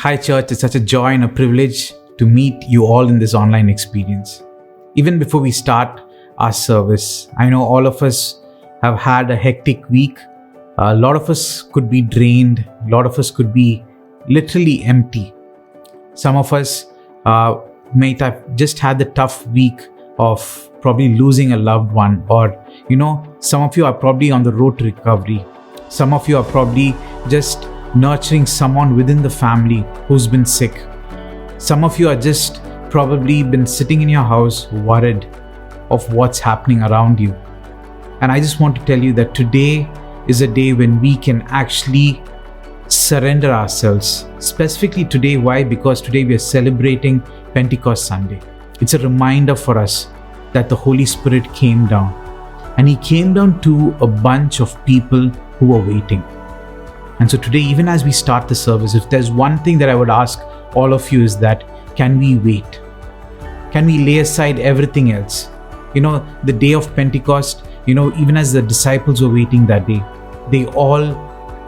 Hi, church. It's such a joy and a privilege to meet you all in this online experience. Even before we start our service, I know all of us have had a hectic week. A lot of us could be drained. A lot of us could be literally empty. Some of us might have just had the tough week of probably losing a loved one, or some of you are probably on the road to recovery. Some of you are probably just nurturing someone within the family who's been sick. Some of you are just probably been sitting in your house worried of what's happening around you. And I just want to tell you that today is a day when we can actually surrender ourselves. Specifically today, why? Because today we are celebrating Pentecost Sunday. It's a reminder for us that the Holy Spirit came down, and He came down to a bunch of people who were waiting. And so today, even as we start the service, if there's one thing that I would ask all of you is that, can we wait? Can we lay aside everything else? The day of Pentecost, even as the disciples were waiting that day, they all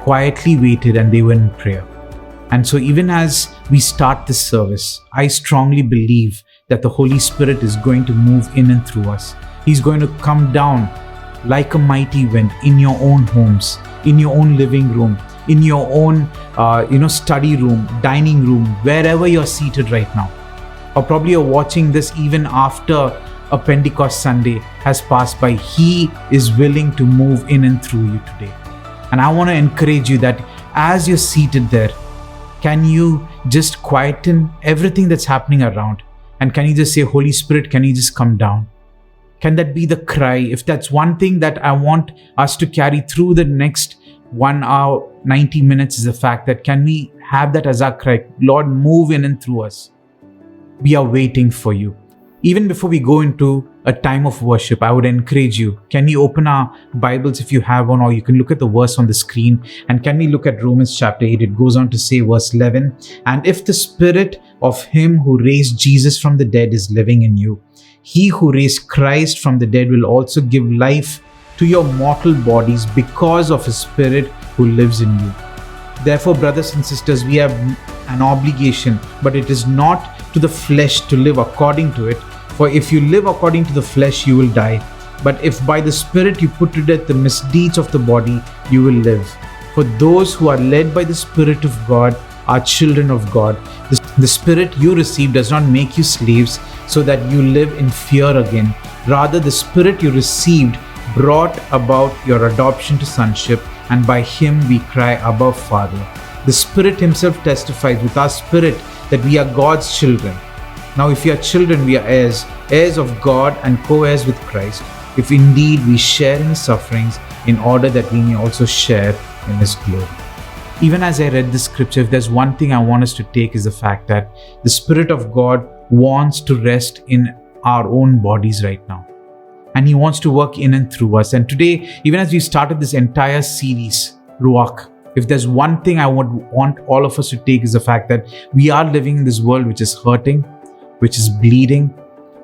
quietly waited and they were in prayer. And so even as we start this service, I strongly believe that the Holy Spirit is going to move in and through us. He's going to come down like a mighty wind in your own homes, in your own living room, in your own study room, dining room, wherever you're seated right now. Or probably you're watching this even after a Pentecost Sunday has passed by. He is willing to move in and through you today. And I want to encourage you that as you're seated there, can you just quieten everything that's happening around? And can you just say, Holy Spirit, can you just come down? Can that be the cry? If that's one thing that I want us to carry through the next 1 hour, 90 minutes, is the fact that can we have that as our cry? Lord, move in and through us. We are waiting for you. Even before we go into a time of worship, I would encourage you, can you open our Bibles if you have one, or you can look at the verse on the screen, and can we look at Romans chapter 8? It goes on to say, verse 11, and if the Spirit of Him who raised Jesus from the dead is living in you, He who raised Christ from the dead will also give life to your mortal bodies because of His Spirit who lives in you. Therefore, brothers and sisters, we have an obligation, but it is not to the flesh to live according to it. For if you live according to the flesh, you will die. But if by the Spirit you put to death the misdeeds of the body, you will live. For those who are led by the Spirit of God are children of God. The Spirit you received does not make you slaves so that you live in fear again. Rather, the Spirit you received brought about your adoption to sonship, and by Him we cry, Abba, Father. The Spirit Himself testifies with our spirit that we are God's children. Now, if we are children, we are heirs, heirs of God and co-heirs with Christ, if indeed we share in His sufferings, in order that we may also share in His glory. Even as I read this scripture, if there's one thing I want us to take, is the fact that the Spirit of God wants to rest in our own bodies right now. And He wants to work in and through us. And today, even as we started this entire series, Ruach, if there's one thing I would want all of us to take, is the fact that we are living in this world which is hurting, which is bleeding,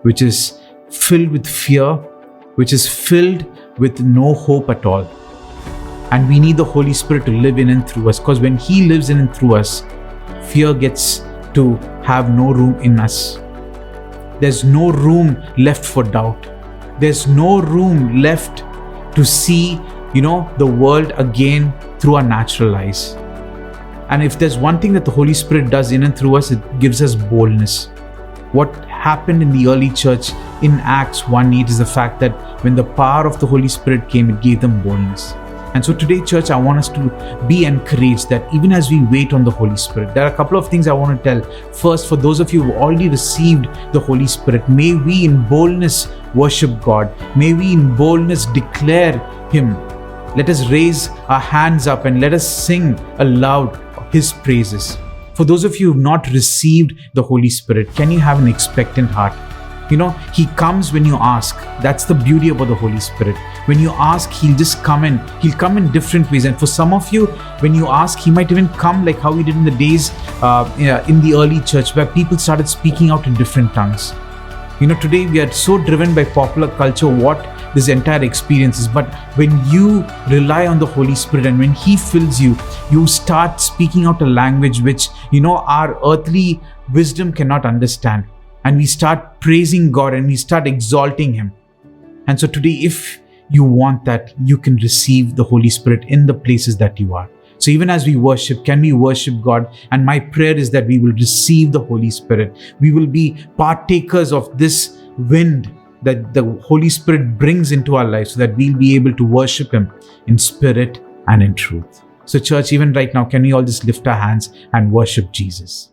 which is filled with fear, which is filled with no hope at all. And we need the Holy Spirit to live in and through us, because when He lives in and through us, fear gets to have no room in us. There's no room left for doubt. There's no room left to see, the world again through our natural eyes. And if there's one thing that the Holy Spirit does in and through us, it gives us boldness. What happened in the early church in Acts 1:8 is the fact that when the power of the Holy Spirit came, it gave them boldness. And so today, church, I want us to be encouraged that even as we wait on the Holy Spirit, there are a couple of things I want to tell. First, for those of you who have already received the Holy Spirit, may we in boldness worship God. May we in boldness declare Him. Let us raise our hands up and let us sing aloud His praises. For those of you who have not received the Holy Spirit, can you have an expectant heart? He comes when you ask. That's the beauty about the Holy Spirit. When you ask, He'll just come in. He'll come in different ways. And for some of you, when you ask, He might even come like how He did in the days in the early church, where people started speaking out in different tongues. Today we are so driven by popular culture, what this entire experience is. But when you rely on the Holy Spirit and when He fills you, you start speaking out a language which, our earthly wisdom cannot understand. And we start praising God and we start exalting Him. And so today, if you want that, you can receive the Holy Spirit in the places that you are. So even as we worship, can we worship God? And my prayer is that we will receive the Holy Spirit. We will be partakers of this wind that the Holy Spirit brings into our lives, so that we'll be able to worship Him in spirit and in truth. So church, even right now, can we all just lift our hands and worship Jesus?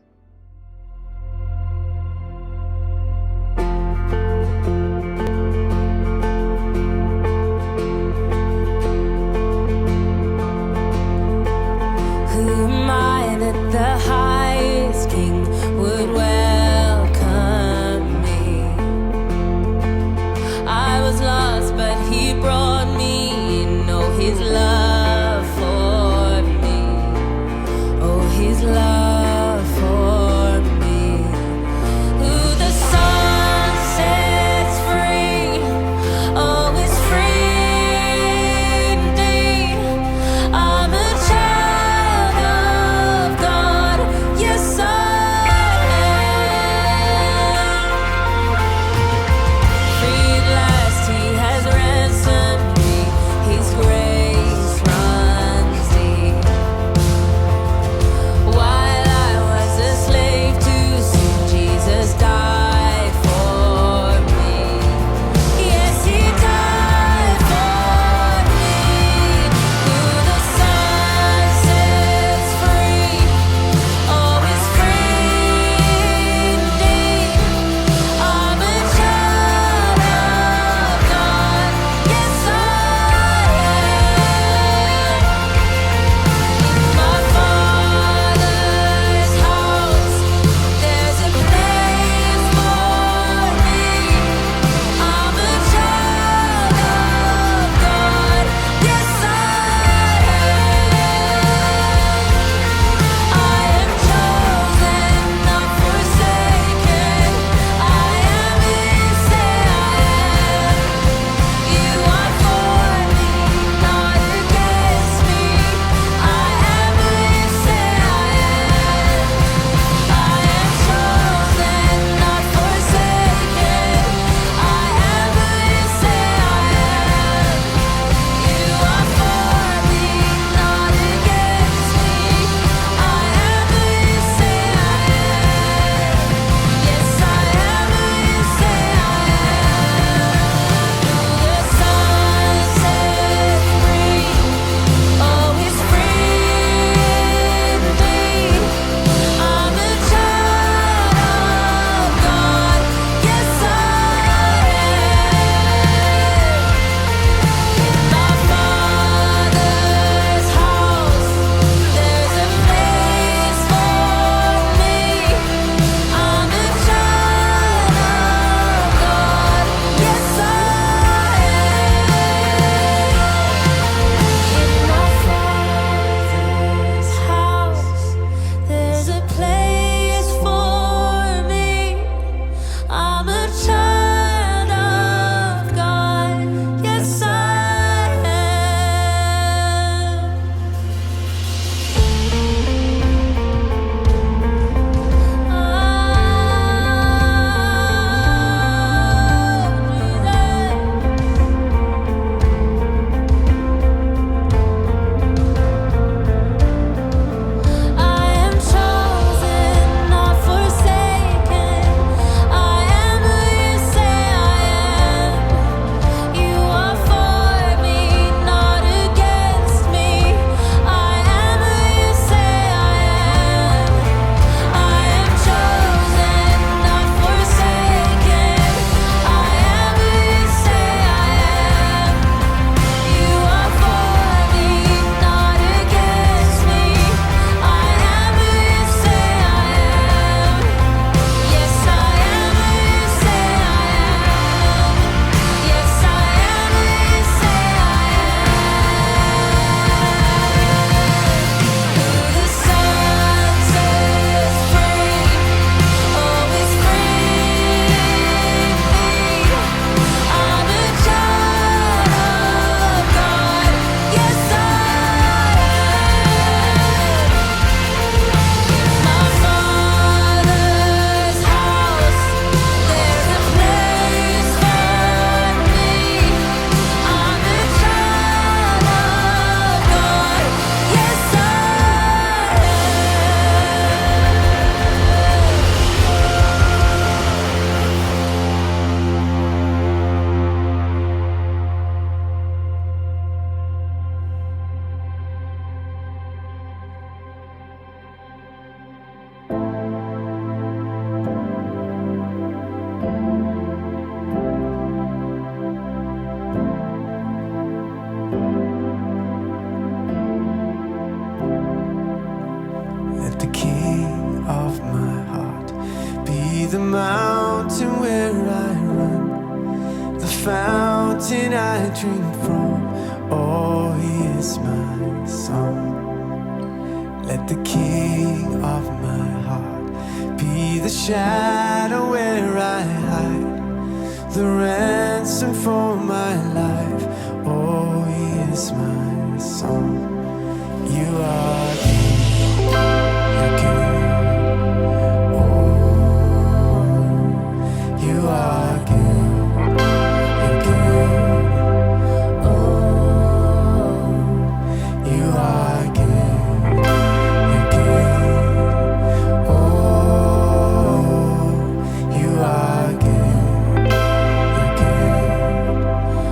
fountain I drink from. Oh, He is my song. Let the King of my heart be the shadow where I hide, the ransom for my life. Oh, He is my song. You are good, you're good. Oh, you are good, you're good. Oh, you are good, you're good. Oh, you are good, you're good.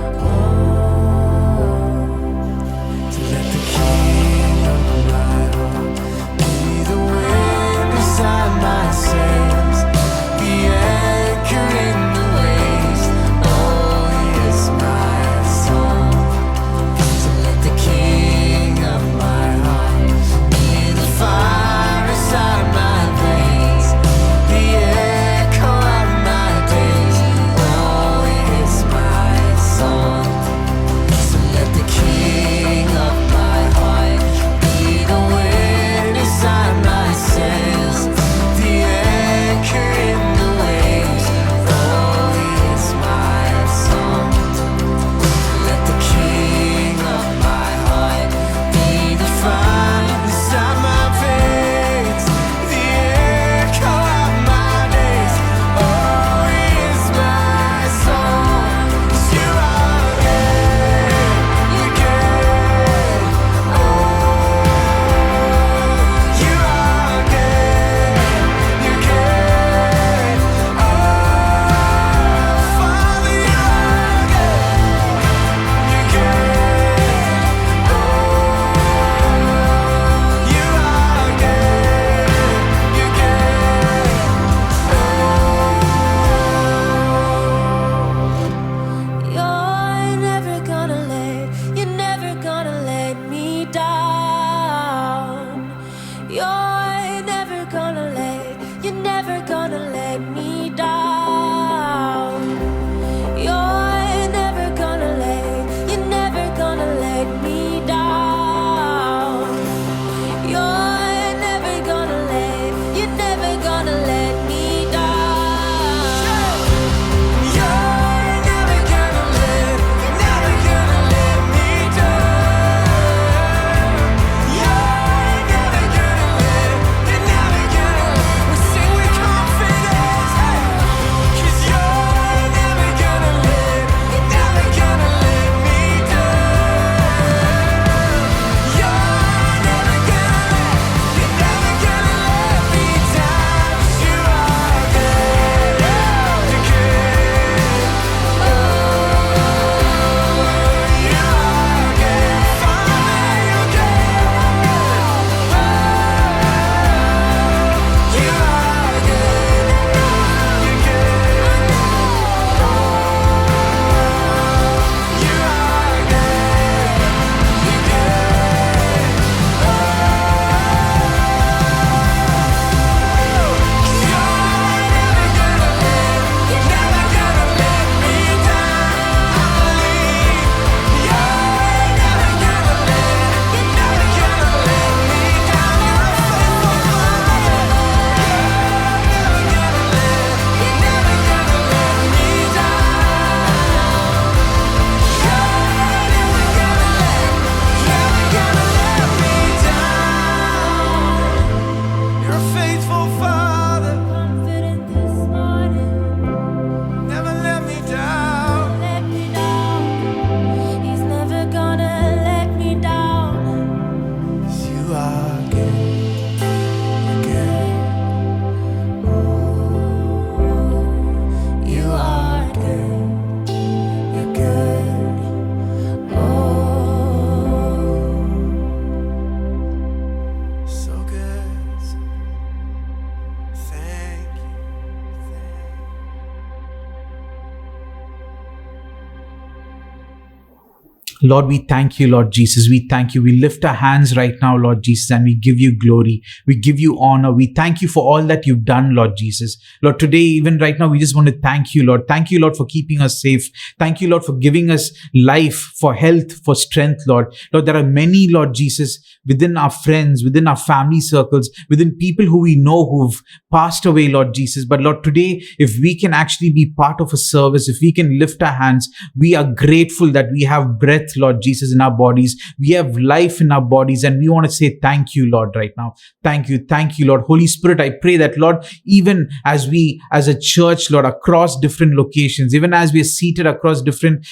Lord, we thank you, Lord Jesus. We thank you. We lift our hands right now, Lord Jesus, and we give you glory. We give you honor. We thank you for all that you've done, Lord Jesus. Lord, today, even right now, we just want to thank you, Lord. Thank you, Lord, for keeping us safe. Thank you, Lord, for giving us life, for health, for strength, Lord. Lord, there are many, Lord Jesus, within our friends, within our family circles, within people who we know who've passed away, Lord Jesus. But Lord, today, if we can actually be part of a service, if we can lift our hands, we are grateful that we have breath, Lord Jesus, in our bodies. We have life in our bodies, and we want to say thank you, Lord, right now. Thank you, Lord. Holy Spirit, I pray that, Lord, even as we, as a church, Lord, across different locations, even as we are seated across different,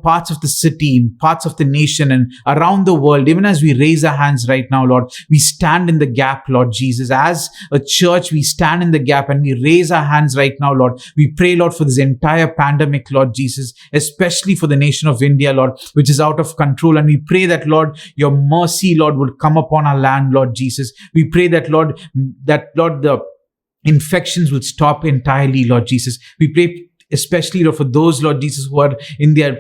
parts of the city, parts of the nation, and around the world, even as we raise our hands right now, Lord, we stand in the gap, Lord Jesus. As a church, we stand in the gap and we raise our hands right now, Lord. We pray, Lord, for this entire pandemic, Lord Jesus, especially for the nation of India, Lord, which is out of control. And we pray that, Lord, your mercy, Lord, would come upon our land, Lord Jesus. We pray that, Lord, the infections will stop entirely, Lord Jesus. We pray especially, Lord, for those, Lord Jesus, who are in their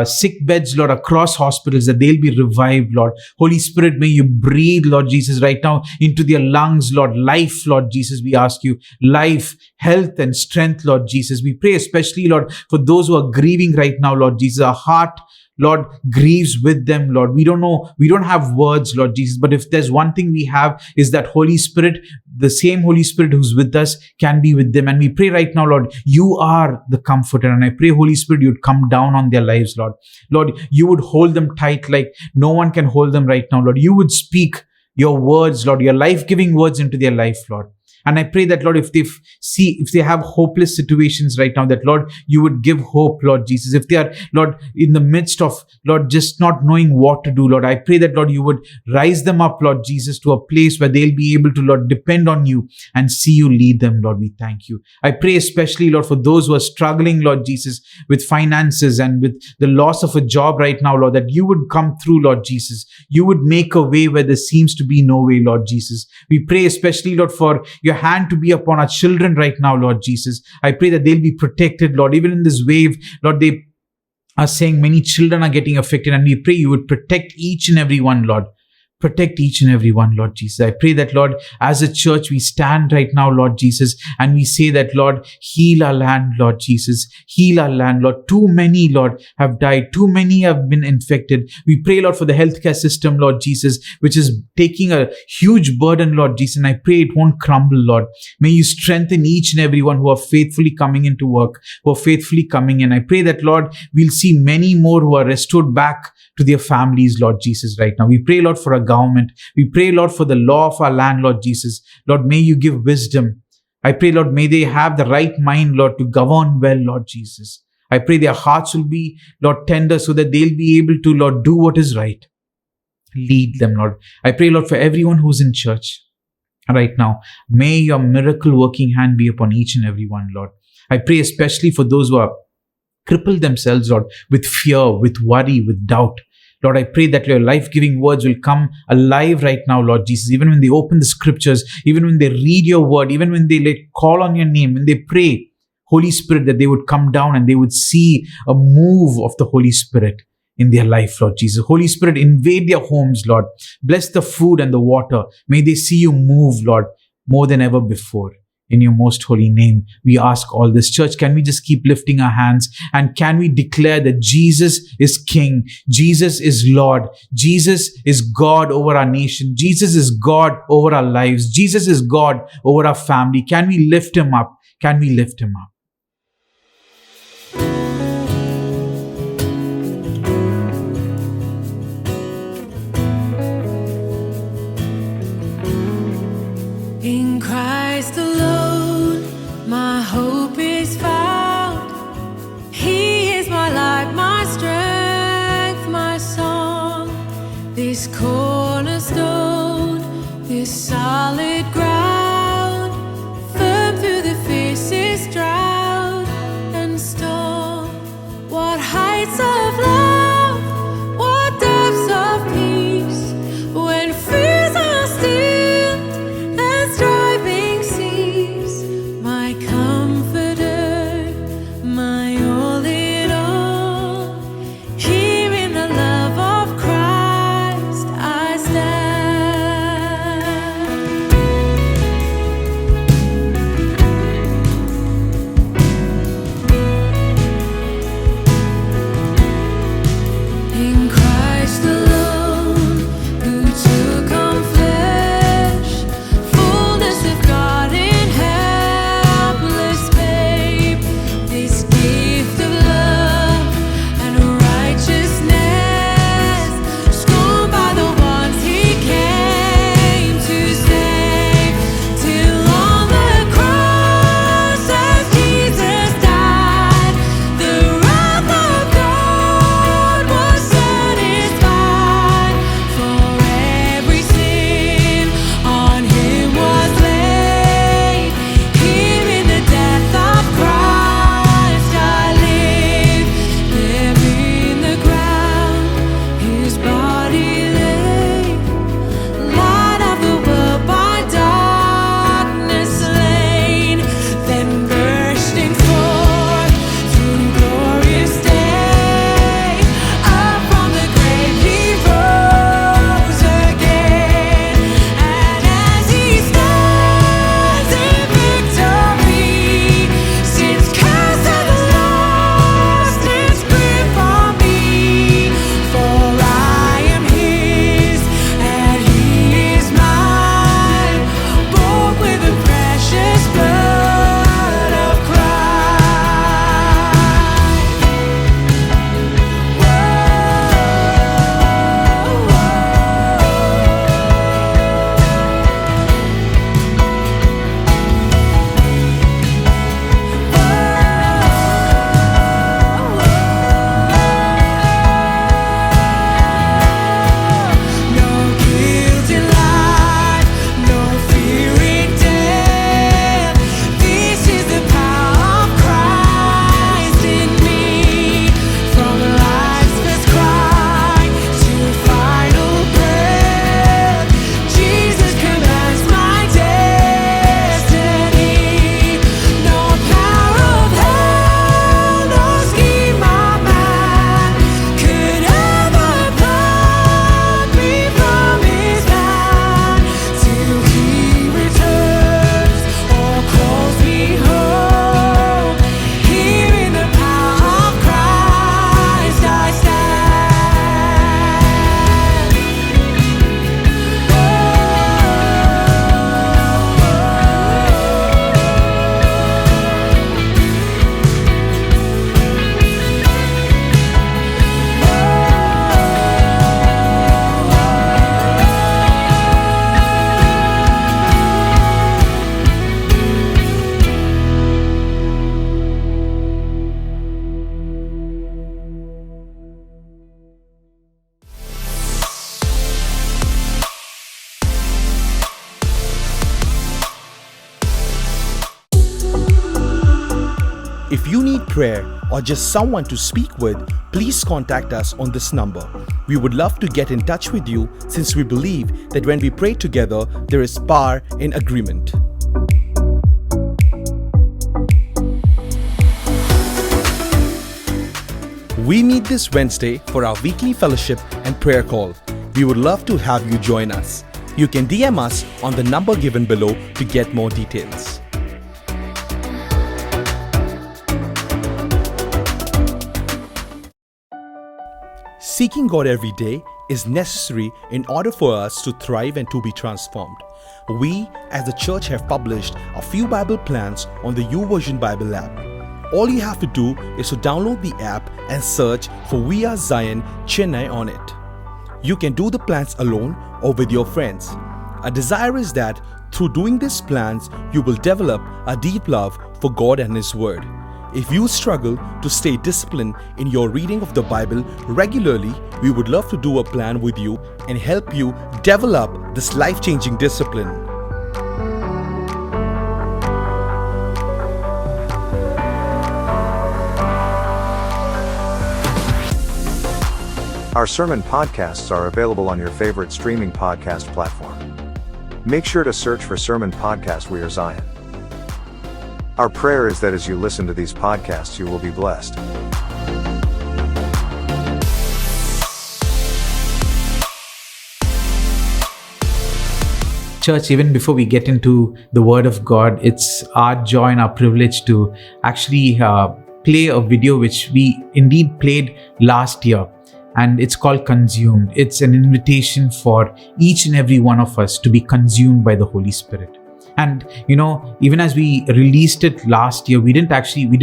sick beds, Lord, across hospitals, that they'll be revived, Lord. Holy Spirit, may you breathe, Lord Jesus, right now into their lungs, Lord. Life, Lord Jesus, we ask you. Life, health, and strength, Lord Jesus. We pray especially, Lord, for those who are grieving right now, Lord Jesus. Our heart, Lord, grieves with them, Lord. We don't have words, Lord Jesus, but if there's one thing we have, is that Holy Spirit, the same Holy Spirit who's with us can be with them. And we pray right now, Lord, you are the comforter. And I pray, Holy Spirit, you'd come down on their lives, Lord. Lord, you would hold them tight like no one can hold them right now, Lord. You would speak your words, Lord, your life-giving words into their life, Lord. And I pray that, Lord, if they have hopeless situations right now, that, Lord, you would give hope, Lord Jesus. If they are, Lord, in the midst of, Lord, just not knowing what to do, Lord, I pray that, Lord, you would rise them up, Lord Jesus, to a place where they'll be able to, Lord, depend on you and see you lead them, Lord. We thank you. I pray especially, Lord, for those who are struggling, Lord Jesus, with finances and with the loss of a job right now, Lord, that you would come through, Lord Jesus. You would make a way where there seems to be no way, Lord Jesus. We pray especially, Lord, for your hand to be upon our children right now, Lord Jesus. I pray that they'll be protected, Lord. Even in this wave, Lord, they are saying many children are getting affected, and we pray you would protect each and every one, Lord. Protect each and every one, Lord Jesus. I pray that, Lord, as a church, we stand right now, Lord Jesus, and we say that, Lord, heal our land, Lord Jesus. Heal our land, Lord. Too many, Lord, have died. Too many have been infected. We pray, Lord, for the healthcare system, Lord Jesus, which is taking a huge burden, Lord Jesus, and I pray it won't crumble, Lord. May you strengthen each and every one who are faithfully coming into work, who are faithfully coming in. I pray that, Lord, we'll see many more who are restored back to their families, Lord Jesus, right now. We pray, Lord, for our government. We pray, Lord, for the law of our land, Lord Jesus. Lord, may you give wisdom. I pray, Lord, may they have the right mind, Lord, to govern well, Lord Jesus. I pray their hearts will be, Lord, tender so that they'll be able to, Lord, do what is right. Lead them, Lord. I pray, Lord, for everyone who's in church right now. May your miracle working hand be upon each and every one, Lord. I pray especially for those who are crippled themselves, Lord, with fear, with worry, with doubt. Lord, I pray that your life-giving words will come alive right now, Lord Jesus. Even when they open the scriptures, even when they read your word, even when they call on your name, when they pray, Holy Spirit, that they would come down and they would see a move of the Holy Spirit in their life, Lord Jesus. Holy Spirit, invade their homes, Lord. Bless the food and the water. May they see you move, Lord, more than ever before. In your most holy name, we ask all this. Church, can we just keep lifting our hands and can we declare that Jesus is King, Jesus is Lord, Jesus is God over our nation, Jesus is God over our lives, Jesus is God over our family. Can we lift him up? Can we lift him up? In Christ alone, my hope is found. He is my light, my strength, my song. This cornerstone, this solid ground, firm through the fiercest drought and storm. What heights of love, what depths of peace, when fears are still and striving If you need prayer or just someone to speak with, please contact us on this number. We would love to get in touch with you since we believe that when we pray together, there is power in agreement. We meet this Wednesday for our weekly fellowship and prayer call. We would love to have you join us. You can DM us on the number given below to get more details. Seeking God every day is necessary in order for us to thrive and to be transformed. We, as the church, have published a few Bible plans on the YouVersion Bible app. All you have to do is to download the app and search for We Are Zion Chennai on it. You can do the plans alone or with your friends. Our desire is that through doing these plans, you will develop a deep love for God and His Word. If you struggle to stay disciplined in your reading of the Bible regularly, we would love to do a plan with you and help you develop this life-changing discipline. Our sermon podcasts are available on your favorite streaming podcast platform. Make sure to search for Sermon Podcast We Are Zion. Our prayer is that as you listen to these podcasts, you will be blessed. Church, even before we get into the Word of God, it's our joy and our privilege to actually play a video which we indeed played last year. And it's called Consumed. It's an invitation for each and every one of us to be consumed by the Holy Spirit. And, even as we released it last year, we did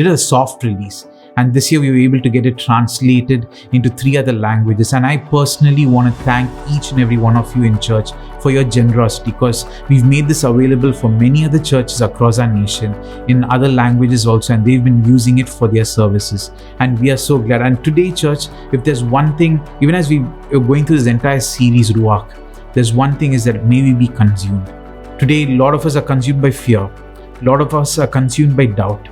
a soft release. And this year we were able to get it translated into 3 other languages. And I personally want to thank each and every one of you in church for your generosity, because we've made this available for many other churches across our nation in other languages also, and they've been using it for their services. And we are so glad. And today, church, if there's one thing, even as we are going through this entire series, Ruach, there's one thing is that may we be consumed. Today, a lot of us are consumed by fear. A lot of us are consumed by doubt.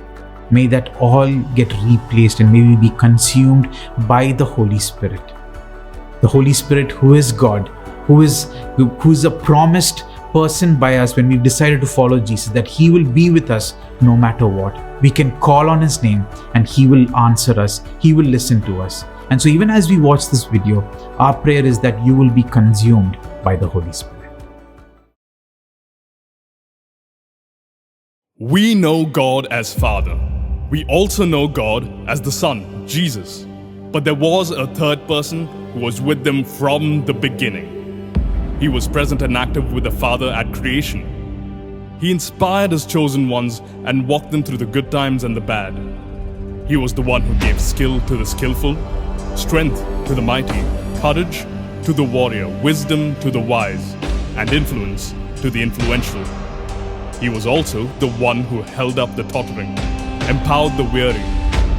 May that all get replaced and may we be consumed by the Holy Spirit. The Holy Spirit, who is God, who is a promised person by us when we've decided to follow Jesus, that He will be with us no matter what. We can call on His name and He will answer us. He will listen to us. And so even as we watch this video, our prayer is that you will be consumed by the Holy Spirit. We know God as Father. We also know God as the Son, Jesus. But there was a third person who was with them from the beginning. He was present and active with the Father at creation. He inspired His chosen ones and walked them through the good times and the bad. He was the one who gave skill to the skillful, strength to the mighty, courage to the warrior, wisdom to the wise, and influence to the influential. He was also the one who held up the tottering, empowered the weary,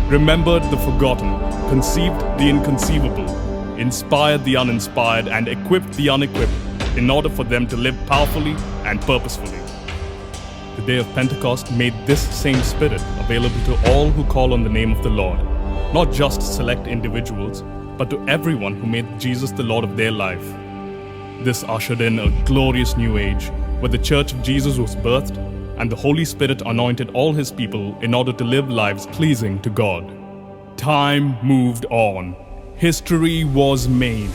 remembered the forgotten, conceived the inconceivable, inspired the uninspired, and equipped the unequipped in order for them to live powerfully and purposefully. The day of Pentecost made this same Spirit available to all who call on the name of the Lord, not just select individuals, but to everyone who made Jesus the Lord of their life. This ushered in a glorious new age, where the Church of Jesus was birthed and the Holy Spirit anointed all His people in order to live lives pleasing to God. Time moved on. History was made.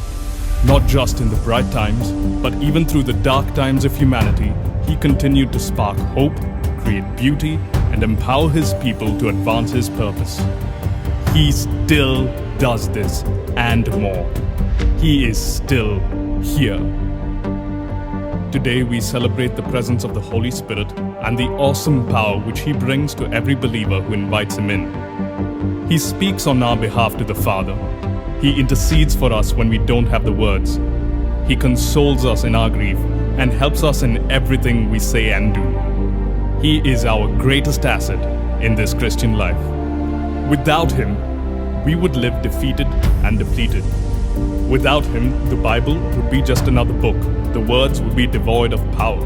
Not just in the bright times, but even through the dark times of humanity, He continued to spark hope, create beauty, and empower His people to advance His purpose. He still does this and more. He is still here. Today we celebrate the presence of the Holy Spirit and the awesome power which He brings to every believer who invites Him in. He speaks on our behalf to the Father. He intercedes for us when we don't have the words. He consoles us in our grief and helps us in everything we say and do. He is our greatest asset in this Christian life. Without Him, we would live defeated and depleted. Without Him, the Bible would be just another book. The words would be devoid of power.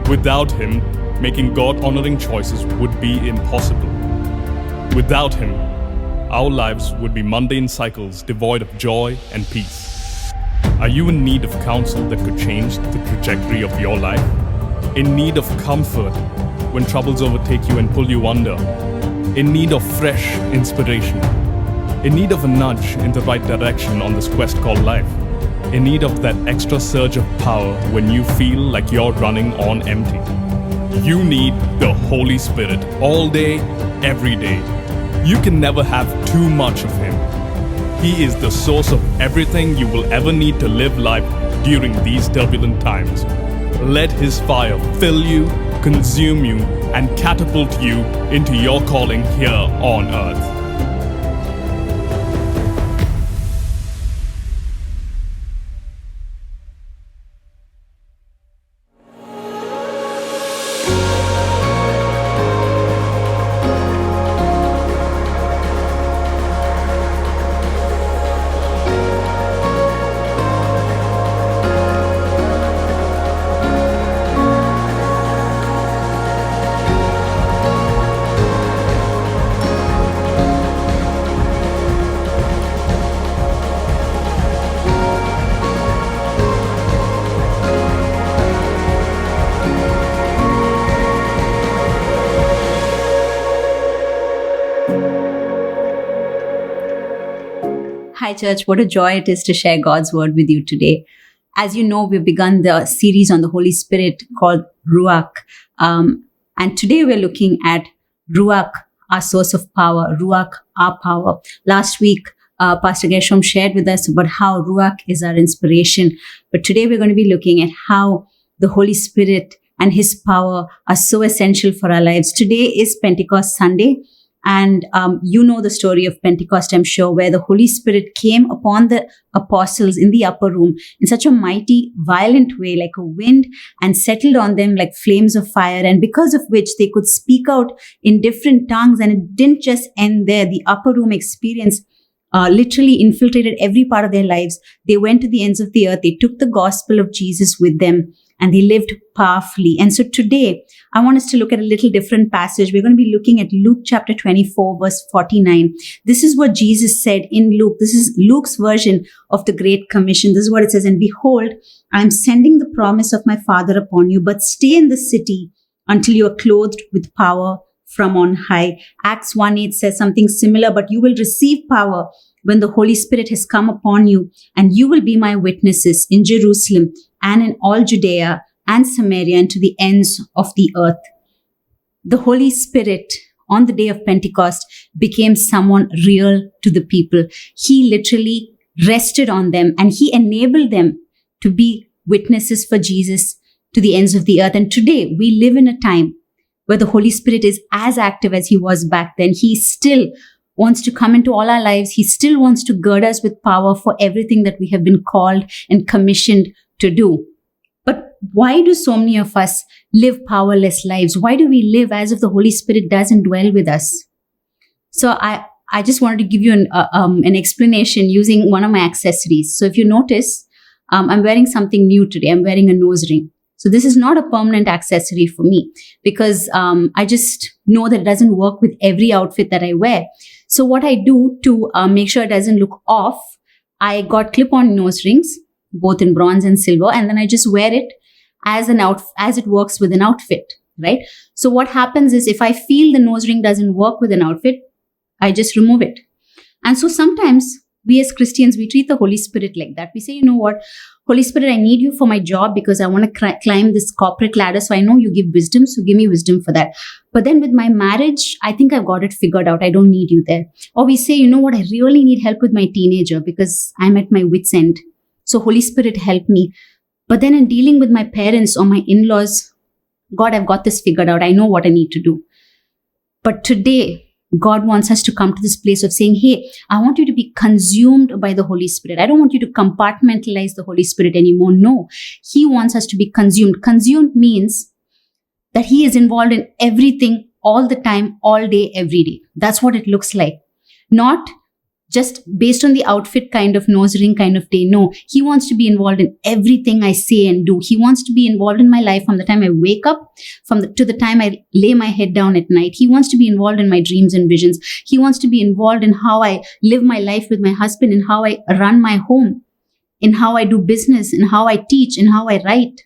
Without Him, making God-honoring choices would be impossible. Without Him, our lives would be mundane cycles devoid of joy and peace. Are you in need of counsel that could change the trajectory of your life? In need of comfort when troubles overtake you and pull you under? In need of fresh inspiration? In need of a nudge in the right direction on this quest called life? In need of that extra surge of power when you feel like you're running on empty? You need the Holy Spirit all day, every day. You can never have too much of Him. He is the source of everything you will ever need to live life during these turbulent times. Let His fire fill you, consume you, and catapult you into your calling here on earth. Hi, church. What a joy it is to share God's word with you today. As you know, we've begun the series on the Holy Spirit called Ruach. And today we're looking at Ruach, our source of power, Ruach, our power. Last week, Pastor Gershom shared with us about how Ruach is our inspiration. But today we're going to be looking at how the Holy Spirit and His power are so essential for our lives. Today is Pentecost Sunday. And you know the story of Pentecost, I'm sure, where the Holy Spirit came upon the apostles in the upper room in such a mighty, violent way, like a wind, and settled on them like flames of fire. And because of which they could speak out in different tongues. And it didn't just end there. The upper room experience literally infiltrated every part of their lives. They went to the ends of the earth. They took the gospel of Jesus with them, and they lived powerfully. And so today, I want us to look at a little different passage. We're going to be looking at Luke chapter 24, verse 49. This is what Jesus said in Luke. This is Luke's version of the Great Commission. This is what it says. And behold, I am sending the promise of my Father upon you, but stay in the city until you are clothed with power from on high. Acts 1:8 says something similar, but you will receive power when the Holy Spirit has come upon you, and you will be my witnesses in Jerusalem and in all Judea and Samaria and to the ends of the earth. The Holy Spirit on the day of Pentecost became someone real to the people. He literally rested on them, and He enabled them to be witnesses for Jesus to the ends of the earth. And today we live in a time where the Holy Spirit is as active as He was back then. He still wants to come into all our lives. He still wants to gird us with power for everything that we have been called and commissioned to do. But why do so many of us live powerless lives? Why do we live as if the Holy Spirit doesn't dwell with us? So I just wanted to give you an explanation using one of my accessories. So if you notice, I'm wearing something new today. I'm wearing a nose ring. So this is not a permanent accessory for me because I just know that it doesn't work with every outfit that I wear. So what I do to make sure it doesn't look off, I got clip-on nose rings, both in bronze and silver, and then I just wear it as it works with an outfit, right? So what happens is if I feel the nose ring doesn't work with an outfit, I just remove it. And so sometimes we as Christians, we treat the Holy Spirit like that. We say, you know what, Holy Spirit, I need you for my job because I want to climb this corporate ladder. So I know you give wisdom, so give me wisdom for that. But then with my marriage, I think I've got it figured out. I don't need you there. Or we say, you know what, I really need help with my teenager because I'm at my wit's end. So Holy Spirit, help me. But then in dealing with my parents or my in-laws, God, I've got this figured out. I know what I need to do. But today, God wants us to come to this place of saying, hey, I want you to be consumed by the Holy Spirit. I don't want you to compartmentalize the Holy Spirit anymore. No, He wants us to be consumed. Consumed means that He is involved in everything all the time, all day, every day. That's what it looks like. Not just based on the outfit kind of nose ring kind of day. No, he wants to be involved in everything I say and do. He wants to be involved in my life from the time I wake up to the time I lay my head down at night. He wants to be involved in my dreams and visions. He wants to be involved in how I live my life with my husband, in how I run my home, in how I do business, in how I teach, in how I write.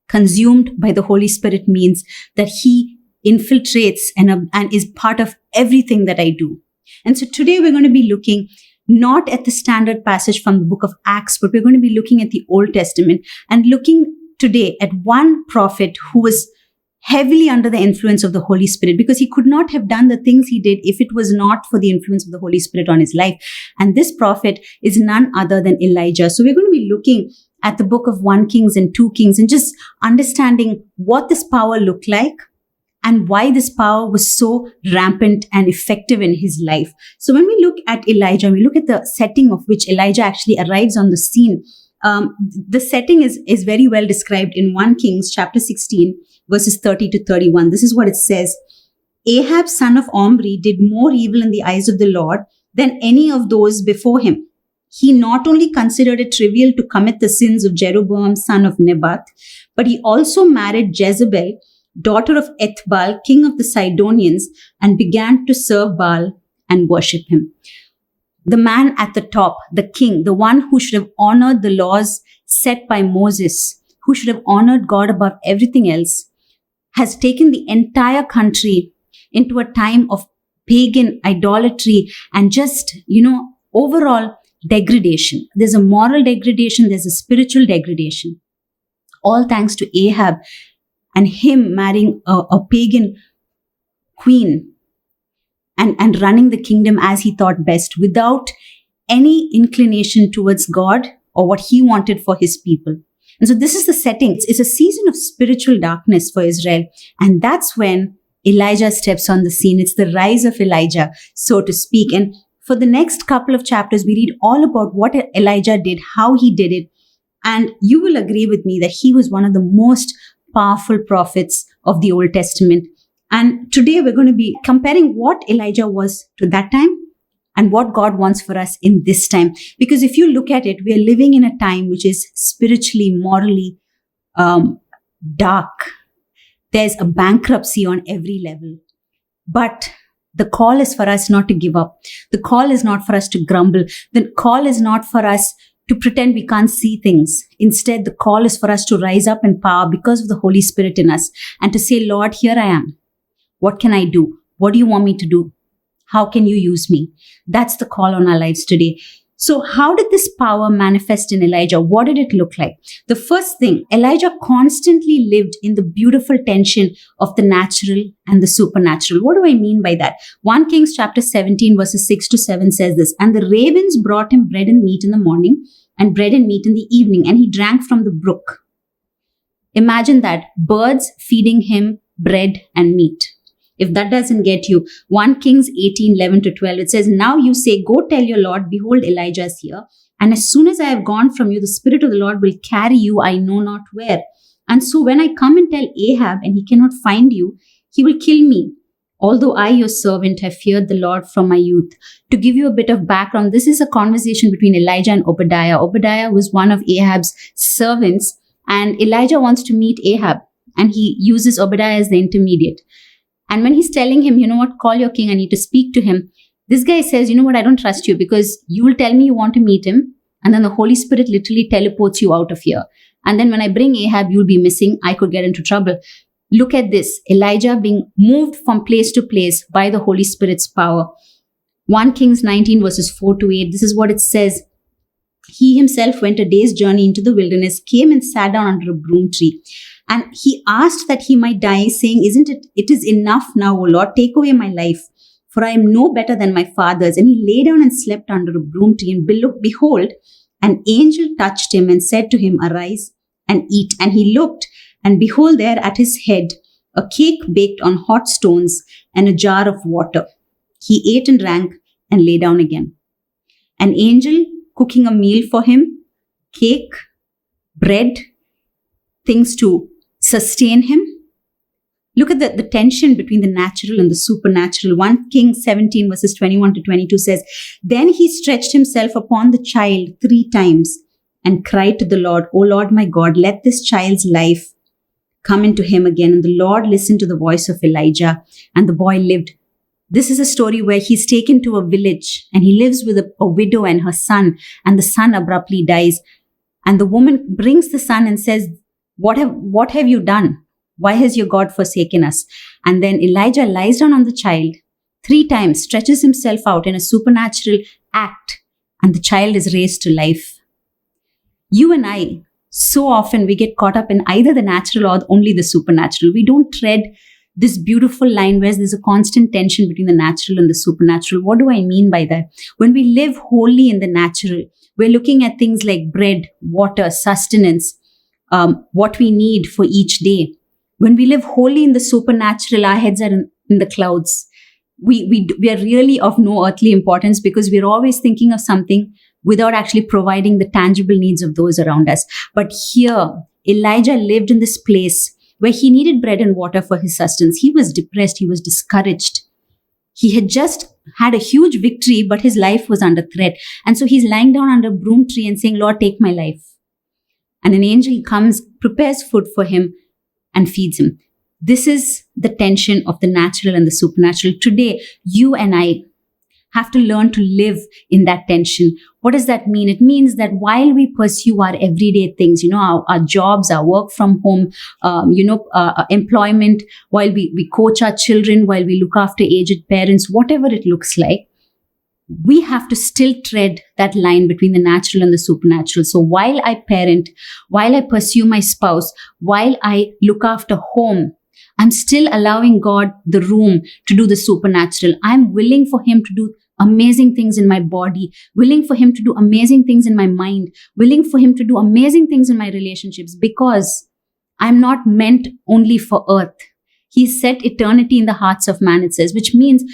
Consumed by the Holy Spirit means that he infiltrates and is part of everything that I do. And so today we're going to be looking not at the standard passage from the book of Acts, but we're going to be looking at the Old Testament and looking today at one prophet who was heavily under the influence of the Holy Spirit, because he could not have done the things he did if it was not for the influence of the Holy Spirit on his life. And this prophet is none other than Elijah. So we're going to be looking at the book of 1 Kings and 2 Kings and just understanding what this power looked like and why this power was so rampant and effective in his life. So when we look at Elijah, we look at the setting of which Elijah actually arrives on the scene. The setting is very well described in 1 Kings chapter 16, verses 30 to 31. This is what it says. Ahab, son of Omri, did more evil in the eyes of the Lord than any of those before him. He not only considered it trivial to commit the sins of Jeroboam, son of Nebat, but he also married Jezebel, daughter of Ethbaal, king of the Sidonians, and began to serve Baal and worship him. The man at the top, the king, the one who should have honored the laws set by Moses, who should have honored God above everything else, has taken the entire country into a time of pagan idolatry and just, overall degradation. There's a moral degradation, there's a spiritual degradation. All thanks to Ahab and him marrying a pagan queen and running the kingdom as he thought best, without any inclination towards God or what he wanted for his people. And so this is the setting. It's a season of spiritual darkness for Israel. And that's when Elijah steps on the scene. It's the rise of Elijah, so to speak. And for the next couple of chapters, we read all about what Elijah did, how he did it. And you will agree with me that he was one of the most powerful prophets of the Old Testament. And today we're going to be comparing what Elijah was to that time and what God wants for us in this time. Because if you look at it, we are living in a time which is spiritually, morally dark. There's a bankruptcy on every level. But the call is for us not to give up. The call is not for us to grumble. The call is not for us to pretend we can't see things. Instead, the call is for us to rise up in power because of the Holy Spirit in us and to say, Lord, here I am. What can I do? What do you want me to do? How can you use me? That's the call on our lives today. So how did this power manifest in Elijah? What did it look like? The first thing, Elijah constantly lived in the beautiful tension of the natural and the supernatural. What do I mean by that? 1 Kings chapter 17 verses 6 to 7 says this, and the ravens brought him bread and meat in the morning and bread and meat in the evening, and he drank from the brook. Imagine that, birds feeding him bread and meat. If that doesn't get you, 1 Kings 18, 11 to 12, it says, now you say, go tell your Lord, behold, Elijah is here. And as soon as I have gone from you, the Spirit of the Lord will carry you, I know not where. And so when I come and tell Ahab and he cannot find you, he will kill me. Although I, your servant, have feared the Lord from my youth. To give you a bit of background, this is a conversation between Elijah and Obadiah. Obadiah was one of Ahab's servants, and Elijah wants to meet Ahab, and he uses Obadiah as the intermediate. And when he's telling him, you know what, call your king, I need to speak to him, this guy says, you know what, I don't trust you because you will tell me you want to meet him, and then the Holy Spirit literally teleports you out of here. And then when I bring Ahab, you'll be missing. I could get into trouble. Look at this, Elijah being moved from place to place by the Holy Spirit's power. 1 Kings 19 verses 4 to 8, this is what it says. He himself went a day's journey into the wilderness, came and sat down under a broom tree. And he asked that he might die, saying, it is enough now, O Lord, take away my life, for I am no better than my fathers. And he lay down and slept under a broom tree, and behold, an angel touched him and said to him, arise and eat. And he looked, and behold, there at his head, a cake baked on hot stones and a jar of water. He ate and drank and lay down again. An angel cooking a meal for him, cake, bread, things to sustain him. Look at the tension between the natural and the supernatural. 1 Kings 17 verses 21 to 22 says, Then he stretched himself upon the child 3 times and cried to the Lord, O Lord my God, let this child's life come into him again. And the Lord listened to the voice of Elijah, and the boy lived. This is a story where he's taken to a village and he lives with a widow and her son, and the son abruptly dies. And the woman brings the son and says, What have you done? Why has your God forsaken us? And then Elijah lies down on the child 3 times, stretches himself out in a supernatural act, and the child is raised to life. You and I, so often we get caught up in either the natural or only the supernatural. We don't tread this beautiful line where there's a constant tension between the natural and the supernatural. What do I mean by that? When we live wholly in the natural, we're looking at things like bread, water, sustenance, what we need for each day. When we live wholly in the supernatural, our heads are in the clouds. We are really of no earthly importance because we're always thinking of something without actually providing the tangible needs of those around us. But here, Elijah lived in this place where he needed bread and water for his sustenance. He was depressed. He was discouraged. He had just had a huge victory, but his life was under threat. And so he's lying down under a broom tree and saying, Lord, take my life. And an angel comes, prepares food for him, and feeds him. This is the tension of the natural and the supernatural. Today, you and I have to learn to live in that tension. What does that mean? It means that while we pursue our everyday things, our jobs, our work from home, employment, while we coach our children, while we look after aged parents, whatever it looks like, we have to still tread that line between the natural and the supernatural. So while I parent, while I pursue my spouse, while I look after home, I'm still allowing God the room to do the supernatural. I'm willing for him to do amazing things in my body, willing for him to do amazing things in my mind, willing for him to do amazing things in my relationships, because I'm not meant only for earth. He set eternity in the hearts of man, it says, which means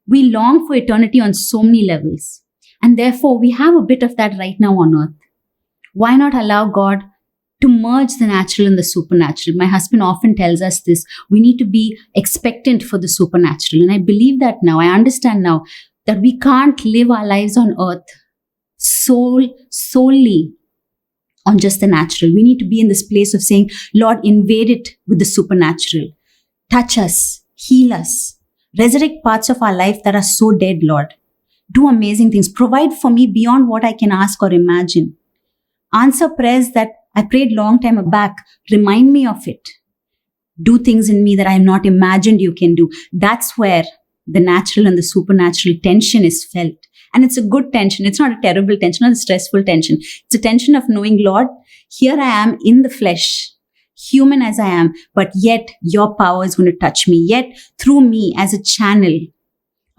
we long for eternity on so many levels. And therefore, we have a bit of that right now on earth. Why not allow God to merge the natural and the supernatural? My husband often tells us this. We need to be expectant for the supernatural. And I believe that now. I understand now that we can't live our lives on earth solely on just the natural. We need to be in this place of saying, Lord, invade it with the supernatural. Touch us, heal us, resurrect parts of our life that are so dead, Lord. Do amazing things. Provide for me beyond what I can ask or imagine. Answer prayers that I prayed long time back. Remind me of it. Do things in me that I have not imagined you can do. That's where the natural and the supernatural tension is felt. And it's a good tension. It's not a terrible tension, not a stressful tension. It's a tension of knowing, Lord, here I am in the flesh, human as I am, but yet your power is going to touch me. Yet through me as a channel,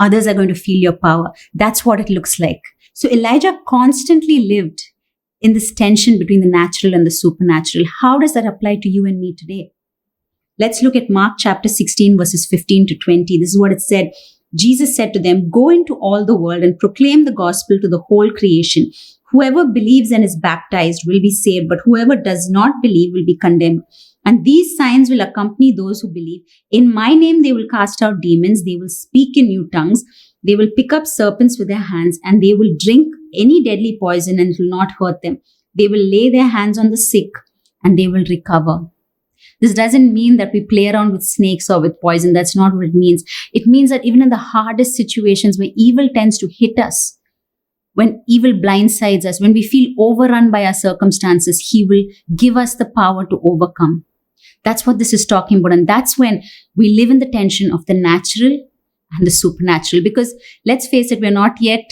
others are going to feel your power. That's what it looks like. So Elijah constantly lived in this tension between the natural and the supernatural. How does that apply to you and me today? Let's look at Mark chapter 16 verses 15 to 20. This is what it said. Jesus said to them, Go into all the world and proclaim the gospel to the whole creation. Whoever believes and is baptized will be saved, but whoever does not believe will be condemned. And these signs will accompany those who believe. In my name they will cast out demons, they will speak in new tongues, they will pick up serpents with their hands, and they will drink any deadly poison and it will not hurt them. They will lay their hands on the sick and they will recover. This doesn't mean that we play around with snakes or with poison. That's not what it means. It means that even in the hardest situations where evil tends to hit us, when evil blindsides us, when we feel overrun by our circumstances, he will give us the power to overcome. That's what this is talking about. And that's when we live in the tension of the natural and the supernatural. Because let's face it, we're not yet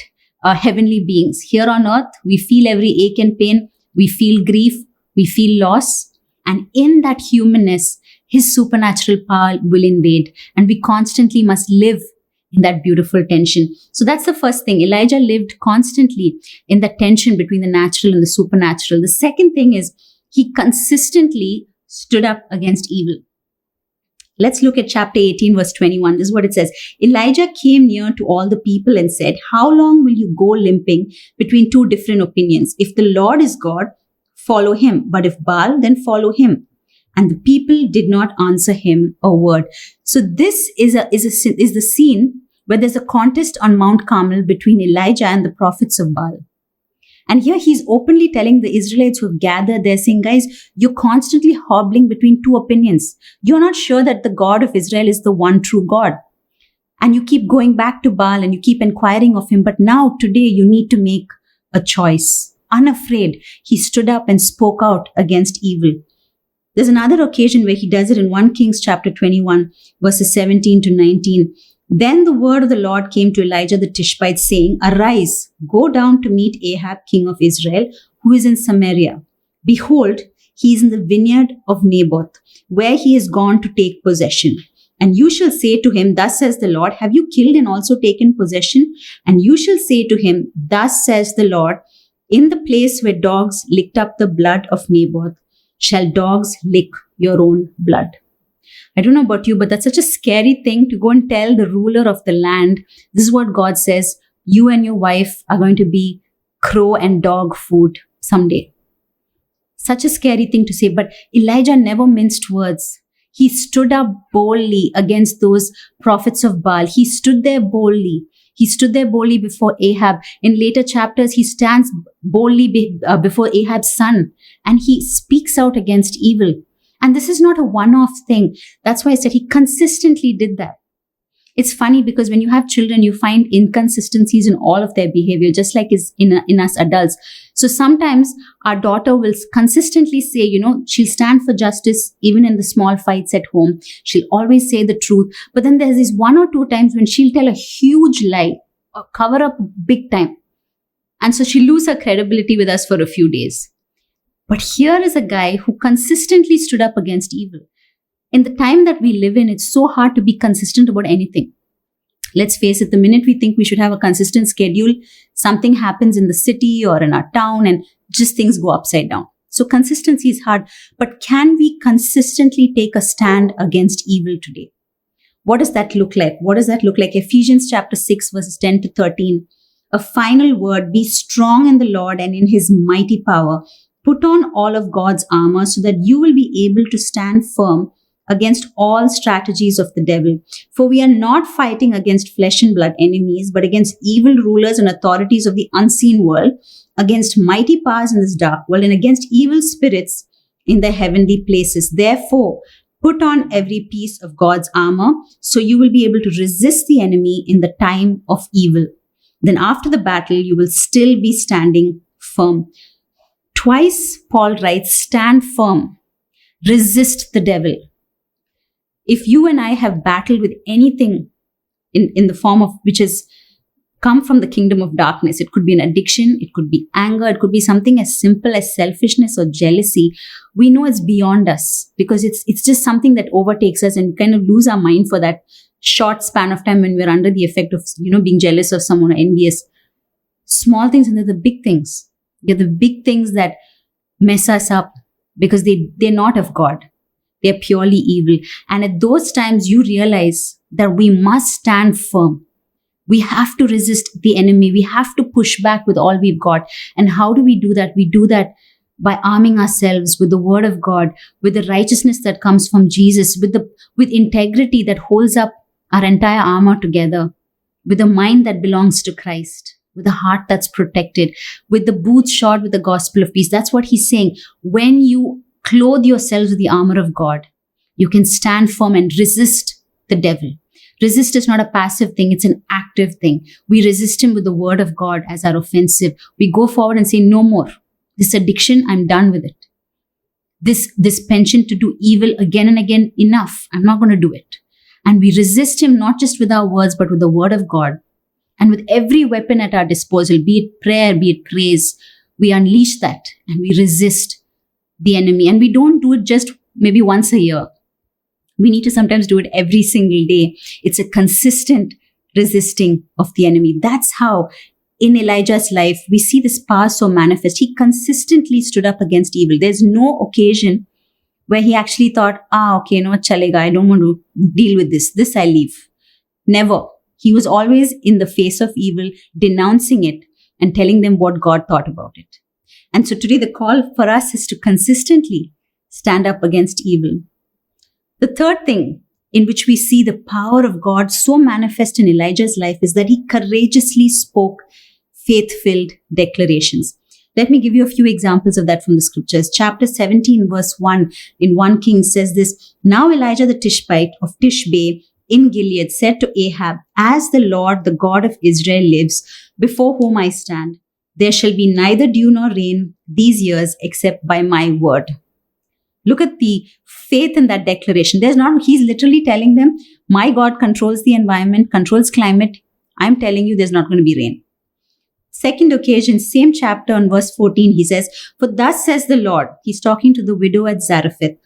heavenly beings. Here on earth, we feel every ache and pain. We feel grief. We feel loss. And in that humanness, his supernatural power will invade. And we constantly must live in that beautiful tension. So that's the first thing. Elijah lived constantly in that tension between the natural and the supernatural. The second thing is he consistently stood up against evil. Let's look at chapter 18, verse 21. This is what it says. Elijah came near to all the people and said, How long will you go limping between two different opinions? If the Lord is God, follow him. But if Baal, then follow him. and the people did not answer him a word. So this is the scene where there's a contest on Mount Carmel between Elijah and the prophets of Baal. And here he's openly telling the Israelites who have gathered, they're saying, guys, you're constantly hobbling between two opinions. You're not sure that the God of Israel is the one true God. And you keep going back to Baal and you keep inquiring of him. But now, today, you need to make a choice. Unafraid, he stood up and spoke out against evil. There's another occasion where he does it in 1 Kings chapter 21, verses 17 to 19. Then the word of the Lord came to Elijah the Tishbite, saying, Arise, go down to meet Ahab, king of Israel, who is in Samaria. Behold, he is in the vineyard of Naboth, where he is gone to take possession. And you shall say to him, Thus says the Lord, Have you killed and also taken possession? And you shall say to him, Thus says the Lord, In the place where dogs licked up the blood of Naboth, shall dogs lick your own blood. I don't know about you, but that's such a scary thing to go and tell the ruler of the land. This is what God says. You and your wife are going to be crow and dog food someday. Such a scary thing to say, but Elijah never minced words. He stood up boldly against those prophets of Baal. He stood there boldly. He stood there boldly before Ahab. In later chapters, he stands boldly before Ahab's son, and he speaks out against evil. And this is not a one-off thing. That's why I said he consistently did that. It's funny because when you have children, you find inconsistencies in all of their behavior, just like is in us adults. So sometimes our daughter will consistently say, she'll stand for justice even in the small fights at home. She'll always say the truth. But then there's this 1 or 2 times when she'll tell a huge lie or cover up big time. And so she'll lose her credibility with us for a few days. But here is a guy who consistently stood up against evil. In the time that we live in, it's so hard to be consistent about anything. Let's face it, the minute we think we should have a consistent schedule, something happens in the city or in our town and just things go upside down. So consistency is hard, but can we consistently take a stand against evil today? What does that look like? What does that look like? Ephesians chapter 6, verses 10 to 13. A final word, be strong in the Lord and in his mighty power. Put on all of God's armor so that you will be able to stand firm against all strategies of the devil. For we are not fighting against flesh and blood enemies, but against evil rulers and authorities of the unseen world, against mighty powers in this dark world, and against evil spirits in the heavenly places. Therefore, put on every piece of God's armor so you will be able to resist the enemy in the time of evil. Then after the battle, you will still be standing firm. Twice, Paul writes, stand firm, resist the devil. If you and I have battled with anything in the form of which has come from the kingdom of darkness, it could be an addiction, it could be anger, it could be something as simple as selfishness or jealousy, we know it's beyond us because it's just something that overtakes us and we kind of lose our mind for that short span of time when we're under the effect of, being jealous of someone or envious. Small things, and they're the big things. They're the big things that mess us up because they're not of God. They're purely evil. And at those times, you realize that we must stand firm. We have to resist the enemy. We have to push back with all we've got. And how do we do that? We do that by arming ourselves with the word of God, with the righteousness that comes from Jesus, with integrity that holds up our entire armor together, with a mind that belongs to Christ, with a heart that's protected, with the boots shod with the gospel of peace. That's what he's saying. When you clothe yourselves with the armor of God, you can stand firm and resist the devil. Resist is not a passive thing. It's an active thing. We resist him with the word of God as our offensive. We go forward and say, no more. This addiction, I'm done with it. This penchant to do evil again and again, enough. I'm not going to do it. And we resist him not just with our words, but with the word of God. And with every weapon at our disposal, be it prayer, be it praise, we unleash that and we resist the enemy. And we don't do it just maybe once a year. We need to sometimes do it every single day. It's a consistent resisting of the enemy. That's how in Elijah's life, we see this power so manifest. He consistently stood up against evil. There's no occasion where he actually thought, okay, no, chalega, I don't want to deal with this. This I leave. Never. He was always in the face of evil, denouncing it and telling them what God thought about it. And so today the call for us is to consistently stand up against evil. The third thing in which we see the power of God so manifest in Elijah's life is that he courageously spoke faith-filled declarations. Let me give you a few examples of that from the scriptures. Chapter 17 verse 1 in 1 Kings says this, Now Elijah the Tishbite of Tishbe in Gilead said to Ahab, As the Lord, the God of Israel lives, before whom I stand, there shall be neither dew nor rain these years except by my word. Look at the faith in that declaration. He's literally telling them, my God controls the environment, controls climate. I'm telling you there's not going to be rain. Second occasion, same chapter on verse 14, he says, For thus says the Lord, he's talking to the widow at Zarephath,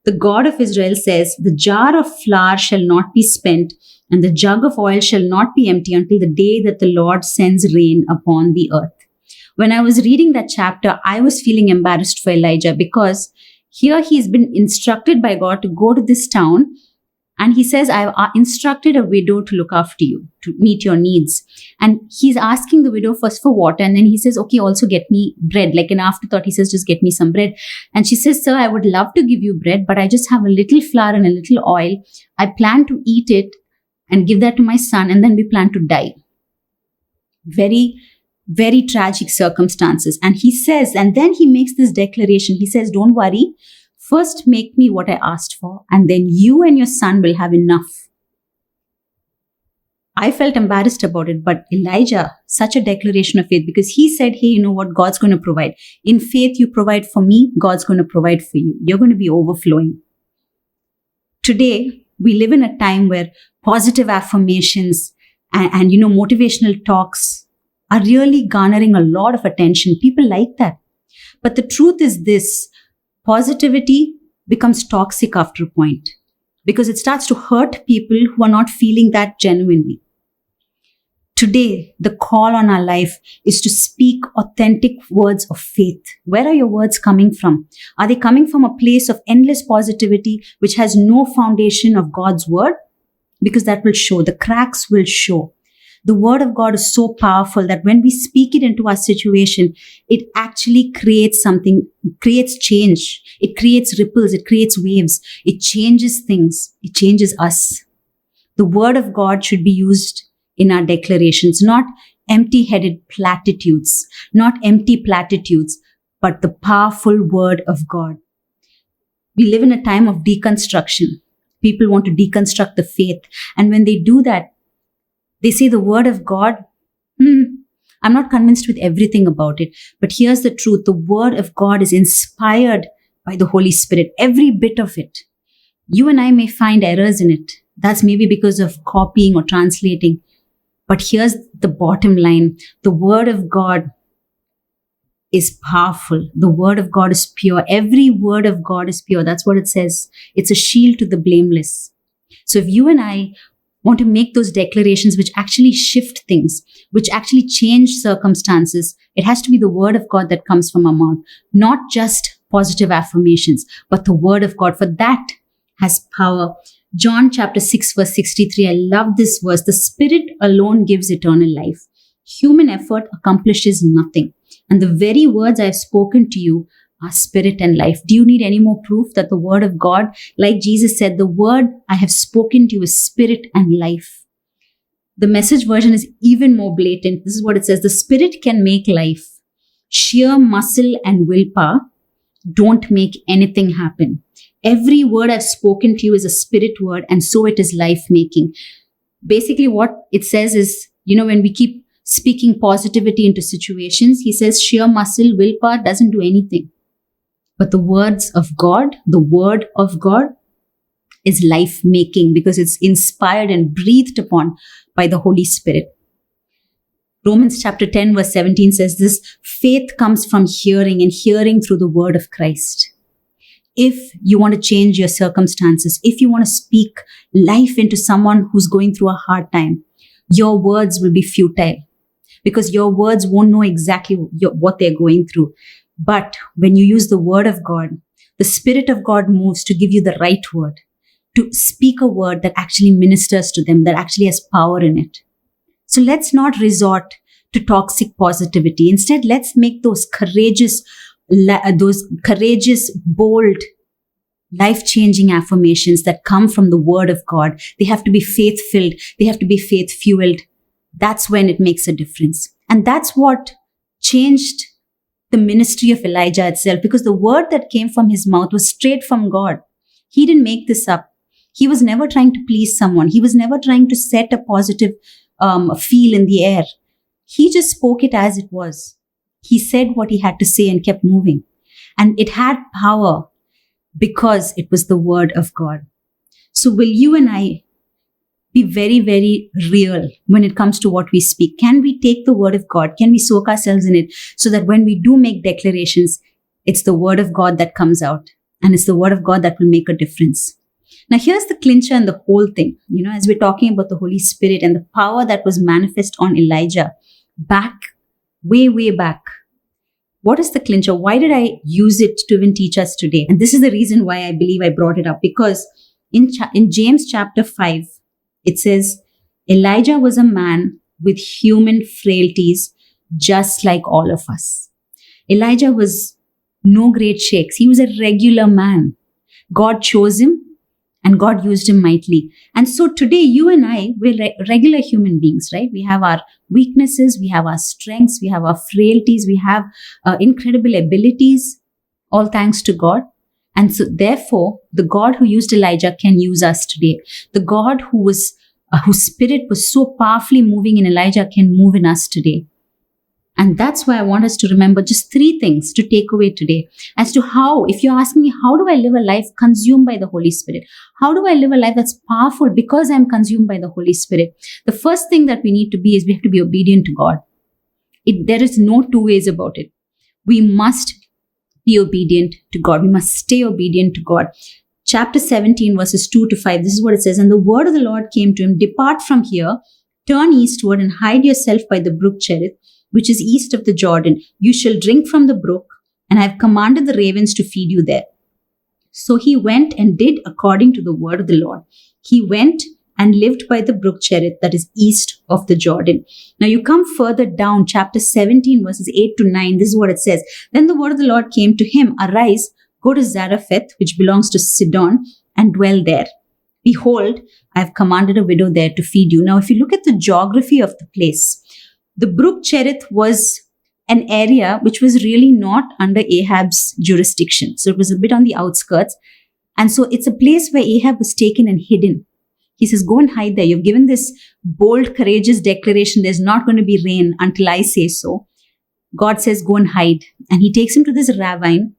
the God of Israel says, The jar of flour shall not be spent, and the jug of oil shall not be empty until the day that the Lord sends rain upon the earth. When I was reading that chapter, I was feeling embarrassed for Elijah because here he's been instructed by God to go to this town. And he says, I've instructed a widow to look after you, to meet your needs. And he's asking the widow first for water. And then he says, okay, also get me bread. Like an afterthought, he says, just get me some bread. And she says, sir, I would love to give you bread, but I just have a little flour and a little oil. I plan to eat it and give that to my son. And then we plan to die. Very, very tragic circumstances. And he says, and then he makes this declaration. He says, don't worry. First, make me what I asked for, and then you and your son will have enough. I felt embarrassed about it, but Elijah, such a declaration of faith, because he said, hey, you know what? God's going to provide. In faith, you provide for me, God's going to provide for you. You're going to be overflowing. Today, we live in a time where positive affirmations and motivational talks are really garnering a lot of attention. People like that. But the truth is this. Positivity becomes toxic after a point because it starts to hurt people who are not feeling that genuinely. Today, the call on our life is to speak authentic words of faith. Where are your words coming from? Are they coming from a place of endless positivity which has no foundation of God's word? Because that will show. The cracks will show. The word of God is so powerful that when we speak it into our situation, it actually creates something, creates change. It creates ripples. It creates waves. It changes things. It changes us. The word of God should be used in our declarations, not empty-headed platitudes, not empty platitudes, but the powerful word of God. We live in a time of deconstruction. People want to deconstruct the faith. And when they do that, they say the word of God, I'm not convinced with everything about it. But here's the truth. The word of God is inspired by the Holy Spirit. Every bit of it. You and I may find errors in it. That's maybe because of copying or translating. But here's the bottom line. The word of God is powerful. The word of God is pure. Every word of God is pure. That's what it says. It's a shield to the blameless. So if you and I want to make those declarations which actually shift things, which actually change circumstances, it has to be the word of God that comes from our mouth, not just positive affirmations, but the word of God, for that has power. John chapter 6 verse 63, I love this verse. The Spirit alone gives eternal life. Human effort accomplishes nothing. And the very words I have spoken to you are spirit and life. Do you need any more proof that the word of God, like Jesus said, the word I have spoken to you is spirit and life? The Message version is even more blatant. This is what it says. The Spirit can make life. Sheer muscle and willpower don't make anything happen. Every word I've spoken to you is a spirit word, and so it is life-making. Basically, what it says is, when we keep speaking positivity into situations, he says sheer muscle, willpower doesn't do anything. But the words of God, the word of God is life-making because it's inspired and breathed upon by the Holy Spirit. Romans chapter 10 verse 17 says this, faith comes from hearing and hearing through the word of Christ. If you want to change your circumstances, if you want to speak life into someone who's going through a hard time, your words will be futile because your words won't know exactly what they're going through. But when you use the word of God, the Spirit of God moves to give you the right word, to speak a word that actually ministers to them, that actually has power in it. So let's not resort to toxic positivity. Instead, let's make those courageous, bold life-changing affirmations that come from the word of God. They have to be faith-filled. They have to be faith-fueled. That's when it makes a difference. And that's what changed the ministry of Elijah itself, because the word that came from his mouth was straight from God. He didn't make this up. He was never trying to please someone. He was never trying to set a positive feel in the air. He just spoke it as it was. He said what he had to say and kept moving. And it had power because it was the word of God. So will you and I be very, very real when it comes to what we speak? Can we take the word of God? Can we soak ourselves in it so that when we do make declarations, it's the word of God that comes out, and it's the word of God that will make a difference? Now, here's the clincher and the whole thing. As we're talking about the Holy Spirit and the power that was manifest on Elijah back, way, way back. What is the clincher? Why did I use it to even teach us today? And this is the reason why I believe I brought it up, because in James chapter 5, it says, Elijah was a man with human frailties, just like all of us. Elijah was no great shakes. He was a regular man. God chose him and God used him mightily. And so today, you and I, we're regular human beings, right? We have our weaknesses, we have our strengths, we have our frailties, we have incredible abilities, all thanks to God. And so therefore, the God who used Elijah can use us today. The God whose spirit was so powerfully moving in Elijah can move in us today. And that's why I want us to remember just 3 things to take away today as to how, if you're asking me, how do I live a life consumed by the Holy Spirit? How do I live a life that's powerful because I'm consumed by the Holy Spirit? The first thing that we need to be is we have to be obedient to God. There is no 2 ways about it. We must be obedient to God. We must stay obedient to God. Chapter 17 verses 2 to 5, this is what it says. And the word of the Lord came to him, depart from here, turn eastward and hide yourself by the brook Cherith, which is east of the Jordan. You shall drink from the brook, and I have commanded the ravens to feed you there. So he went and did according to the word of the Lord. He went and lived by the brook Cherith, that is east of the Jordan. Now you come further down, chapter 17, verses 8 to 9. This is what it says. Then the word of the Lord came to him, arise, go to Zarephath, which belongs to Sidon, and dwell there. Behold, I have commanded a widow there to feed you. Now, if you look at the geography of the place, the brook Cherith was an area which was really not under Ahab's jurisdiction. So it was a bit on the outskirts. And so it's a place where Ahab was taken and hidden. He says, go and hide there. You've given this bold, courageous declaration. There's not going to be rain until I say so. God says, go and hide. And he takes him to this ravine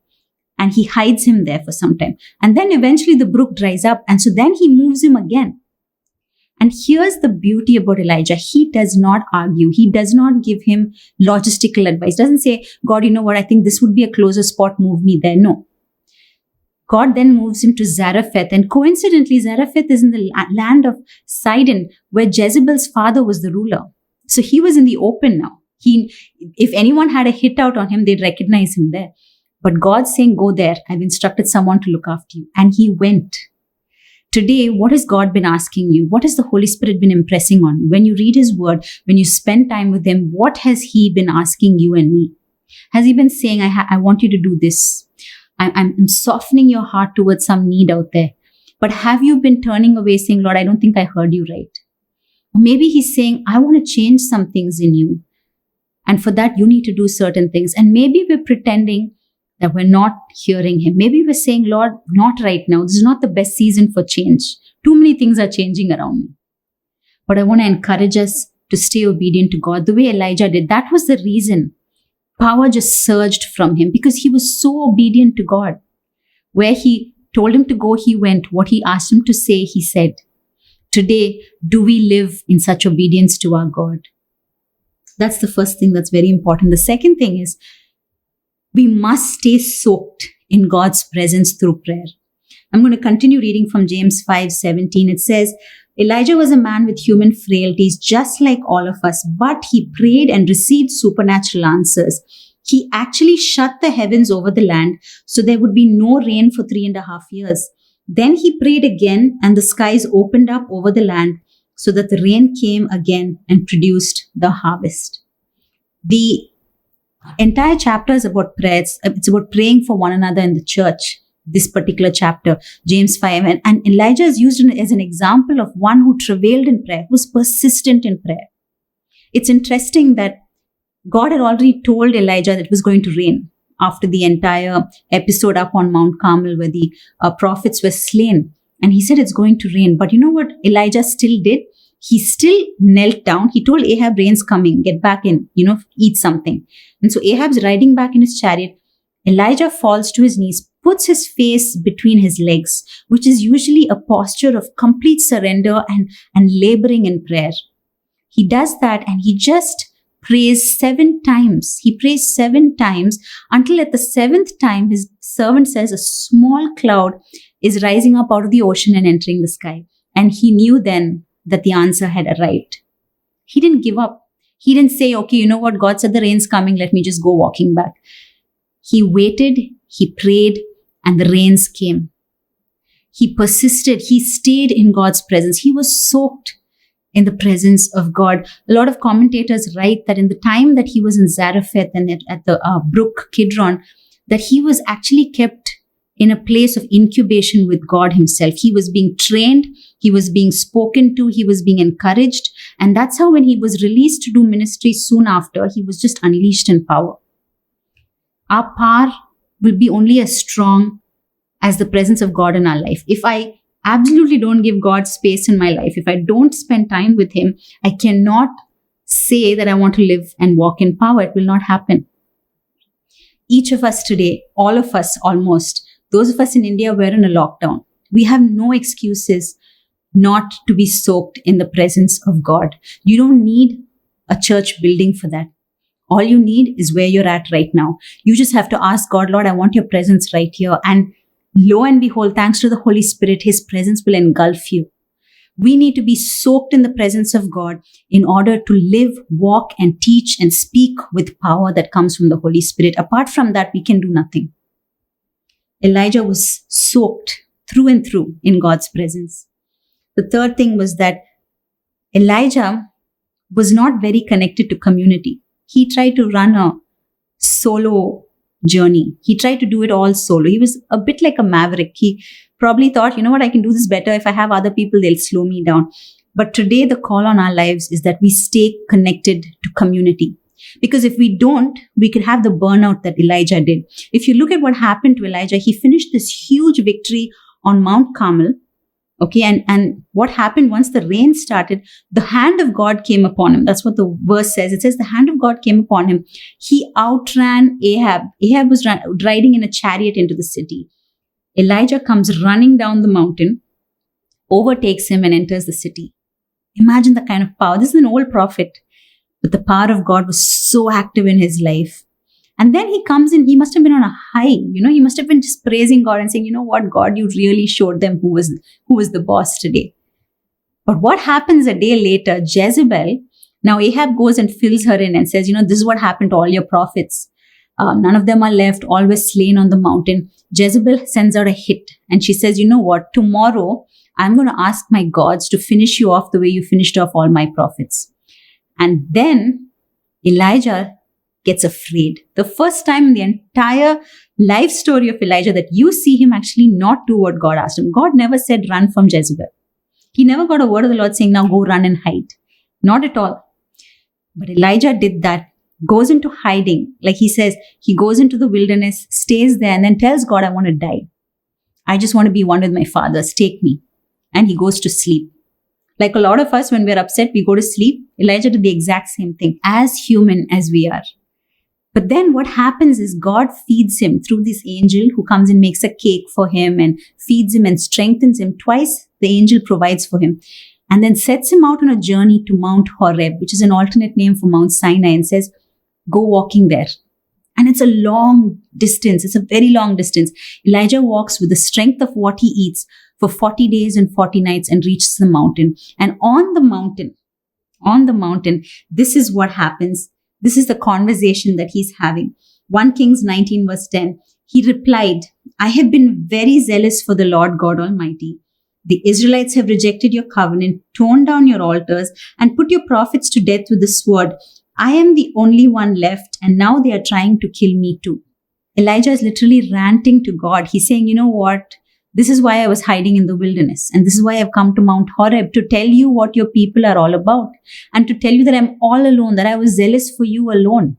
and he hides him there for some time. And then eventually the brook dries up. And so then he moves him again. And here's the beauty about Elijah. He does not argue. He does not give him logistical advice. Doesn't say, God, you know what? I think this would be a closer spot. Move me there. No. God then moves him to Zarephath. And coincidentally, Zarephath is in the land of Sidon, where Jezebel's father was the ruler. So he was in the open now. If anyone had a hit out on him, they'd recognize him there. But God's saying, go there. I've instructed someone to look after you. And he went. Today, what has God been asking you? What has the Holy Spirit been impressing on you? When you read his word, when you spend time with him, what has he been asking you and me? Has he been saying, I want you to do this? I'm softening your heart towards some need out there. But have you been turning away saying, Lord, I don't think I heard you right? Or maybe he's saying, I want to change some things in you. And for that, you need to do certain things. And maybe we're pretending that we're not hearing him. Maybe we're saying, Lord, not right now. This is not the best season for change. Too many things are changing around me. But I want to encourage us to stay obedient to God the way Elijah did. That was the reason power just surged from him, because he was so obedient to God. Where he told him to go, he went. What he asked him to say, he said. Today, do we live in such obedience to our God? That's the first thing that's very important. The second thing is, we must stay soaked in God's presence through prayer. I'm going to continue reading from James 5:17. It says, Elijah was a man with human frailties, just like all of us, but he prayed and received supernatural answers. He actually shut the heavens over the land so there would be no rain for 3.5 years. Then he prayed again, and the skies opened up over the land so that the rain came again and produced the harvest. The entire chapter is about prayer. It's about praying for one another in the church. this particular chapter, James 5. And Elijah is used as an example of one who travailed in prayer, who was persistent in prayer. It's interesting that God had already told Elijah that it was going to rain after the entire episode up on Mount Carmel where the prophets were slain. And he said it's going to rain. But you know what Elijah still did? He still knelt down. He told Ahab, rain's coming, get back in, eat something. And so Ahab's riding back in his chariot. Elijah falls to his knees, puts his face between his legs, which is usually a posture of complete surrender and laboring in prayer. He does that and he just prays 7 times. He prays 7 times until at the 7th time, his servant says a small cloud is rising up out of the ocean and entering the sky. And he knew then that the answer had arrived. He didn't give up. He didn't say, okay, you know what? God said the rain's coming. Let me just go walking back. He waited, he prayed, and the rains came. He persisted. He stayed in God's presence. He was soaked in the presence of God. A lot of commentators write that in the time that he was in Zarephath and at the brook Kidron, that he was actually kept in a place of incubation with God himself. He was being trained, he was being spoken to, he was being encouraged. And that's how when he was released to do ministry soon after, he was just unleashed in power. Our power will be only as strong as the presence of God in our life. If I absolutely don't give God space in my life, if I don't spend time with him, I cannot say that I want to live and walk in power. It will not happen. Each of us today, all of us almost, those of us in India, we're in a lockdown. We have no excuses not to be soaked in the presence of God. You don't need a church building for that. All you need is where you're at right now. You just have to ask God, Lord, I want your presence right here. And lo and behold, thanks to the Holy Spirit, his presence will engulf you. We need to be soaked in the presence of God in order to live, walk, and teach and speak with power that comes from the Holy Spirit. Apart from that, we can do nothing. Elijah was soaked through and through in God's presence. The third thing was that Elijah was not very connected to community. He tried to run a solo journey. He tried to do it all solo. He was a bit like a maverick. He probably thought, you know what, I can do this better. If I have other people, they'll slow me down. But today, the call on our lives is that we stay connected to community. Because if we don't, we could have the burnout that Elijah did. If you look at what happened to Elijah, he finished this huge victory on Mount Carmel. Okay, and what happened once the rain started, the hand of God came upon him. That's what the verse says. It says the hand of God came upon him. He outran Ahab. Ahab was riding in a chariot into the city. Elijah comes running down the mountain, overtakes him and enters the city. Imagine the kind of power. This is an old prophet, but the power of God was so active in his life. And then he comes in, he must have been on a high, he must have been just praising God and saying, you know what, God, you really showed them who was the boss today. But what happens a day later, Jezebel, now Ahab goes and fills her in and says, this is what happened to all your prophets. None of them are left, all were slain on the mountain. Jezebel sends out a hit and she says, you know what, tomorrow I'm going to ask my gods to finish you off the way you finished off all my prophets. And then Elijah gets afraid. The first time in the entire life story of Elijah that you see him actually not do what God asked him. God never said run from Jezebel. He never got a word of the Lord saying now go run and hide. Not at all. But Elijah did that, goes into hiding. Like he says, he goes into the wilderness, stays there and then tells God, I want to die. I just want to be one with my fathers. Take me. And he goes to sleep. Like a lot of us, when we're upset, we go to sleep. Elijah did the exact same thing, as human as we are. But then what happens is God feeds him through this angel who comes and makes a cake for him and feeds him and strengthens him. Twice the angel provides for him and then sets him out on a journey to Mount Horeb, which is an alternate name for Mount Sinai, and says, go walking there. And it's a long distance. It's a very long distance. Elijah walks with the strength of what he eats for 40 days and 40 nights and reaches the mountain. And on the mountain, this is what happens. This is the conversation that he's having. 1 Kings 19 verse 10. He replied, I have been very zealous for the Lord God Almighty. The Israelites have rejected your covenant, torn down your altars, and put your prophets to death with the sword. I am the only one left, and now they are trying to kill me too. Elijah is literally ranting to God. He's saying, you know what? This is why I was hiding in the wilderness. And this is why I've come to Mount Horeb to tell you what your people are all about. And to tell you that I'm all alone, that I was zealous for you alone.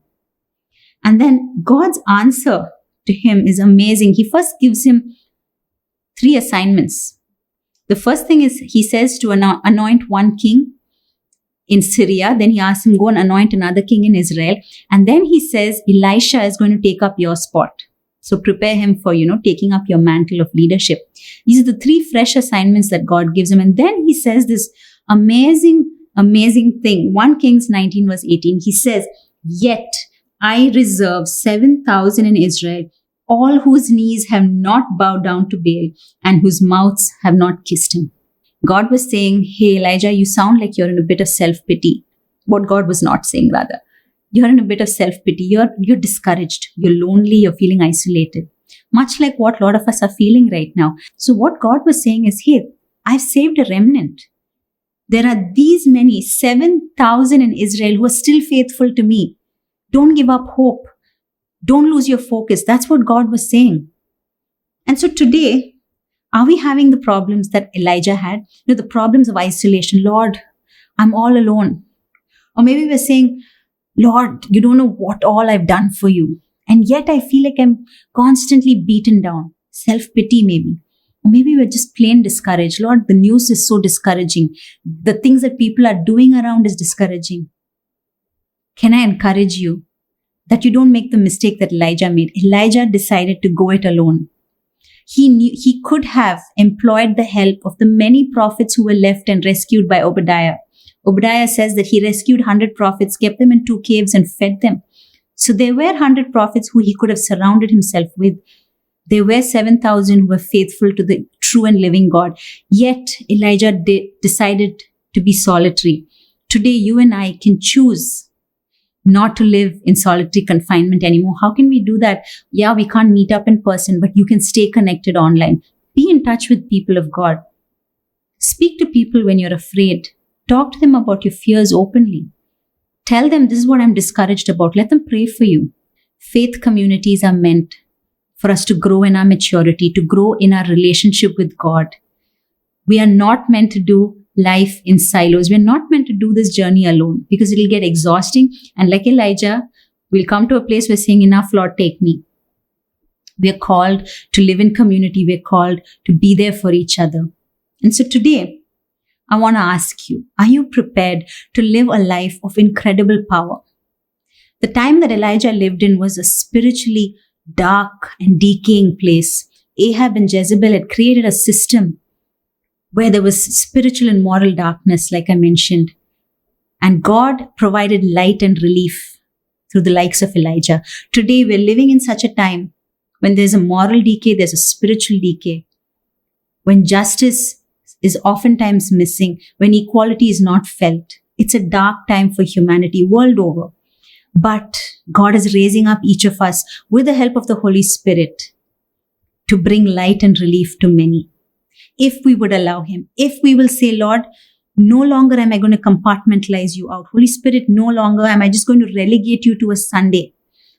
And then God's answer to him is amazing. He first gives him 3 assignments. The first thing is he says to anoint one king in Syria. Then he asks him, go and anoint another king in Israel. And then he says, Elisha is going to take up your spot. So prepare him for, taking up your mantle of leadership. These are the 3 fresh assignments that God gives him. And then he says this amazing thing. 1 Kings 19 verse 18. He says, yet I reserve 7,000 in Israel, all whose knees have not bowed down to Baal and whose mouths have not kissed him. God was saying, hey Elijah, you sound like you're in a bit of self-pity. What God was not saying, rather. You're in a bit of self-pity. You're discouraged. You're lonely. You're feeling isolated. Much like what a lot of us are feeling right now. So what God was saying is, hey, I've saved a remnant. There are these many, 7,000 in Israel who are still faithful to me. Don't give up hope. Don't lose your focus. That's what God was saying. And so today, are we having the problems that Elijah had? The problems of isolation. Lord, I'm all alone. Or maybe we're saying, Lord, you don't know what all I've done for you. And yet I feel like I'm constantly beaten down. Self-pity maybe. Or maybe we're just plain discouraged. Lord, the news is so discouraging. The things that people are doing around is discouraging. Can I encourage you that you don't make the mistake that Elijah made? Elijah decided to go it alone. He could have employed the help of the many prophets who were left and rescued by Obadiah. Obadiah says that he rescued 100 prophets, kept them in 2 caves and fed them. So there were 100 prophets who he could have surrounded himself with. There were 7,000 who were faithful to the true and living God. Yet Elijah decided to be solitary. Today you and I can choose not to live in solitary confinement anymore. How can we do that? Yeah, we can't meet up in person, but you can stay connected online. Be in touch with people of God. Speak to people when you're afraid. Talk to them about your fears openly. Tell them this is what I'm discouraged about. Let them pray for you. Faith communities are meant for us to grow in our maturity, to grow in our relationship with God. We are not meant to do life in silos. We're not meant to do this journey alone because it'll get exhausting. And like Elijah, we'll come to a place where saying, enough, Lord, take me. We're called to live in community. We're called to be there for each other. And so today, I want to ask you, are you prepared to live a life of incredible power? The time that Elijah lived in was a spiritually dark and decaying place. Ahab and Jezebel had created a system where there was spiritual and moral darkness, like I mentioned. And God provided light and relief through the likes of Elijah. Today, we're living in such a time when there's a moral decay, there's a spiritual decay. When justice is oftentimes missing, when equality is not felt. It's a dark time for humanity world over. But God is raising up each of us with the help of the Holy Spirit to bring light and relief to many. If we would allow Him, if we will say, Lord, no longer am I going to compartmentalize you out. Holy Spirit, no longer am I just going to relegate you to a Sunday.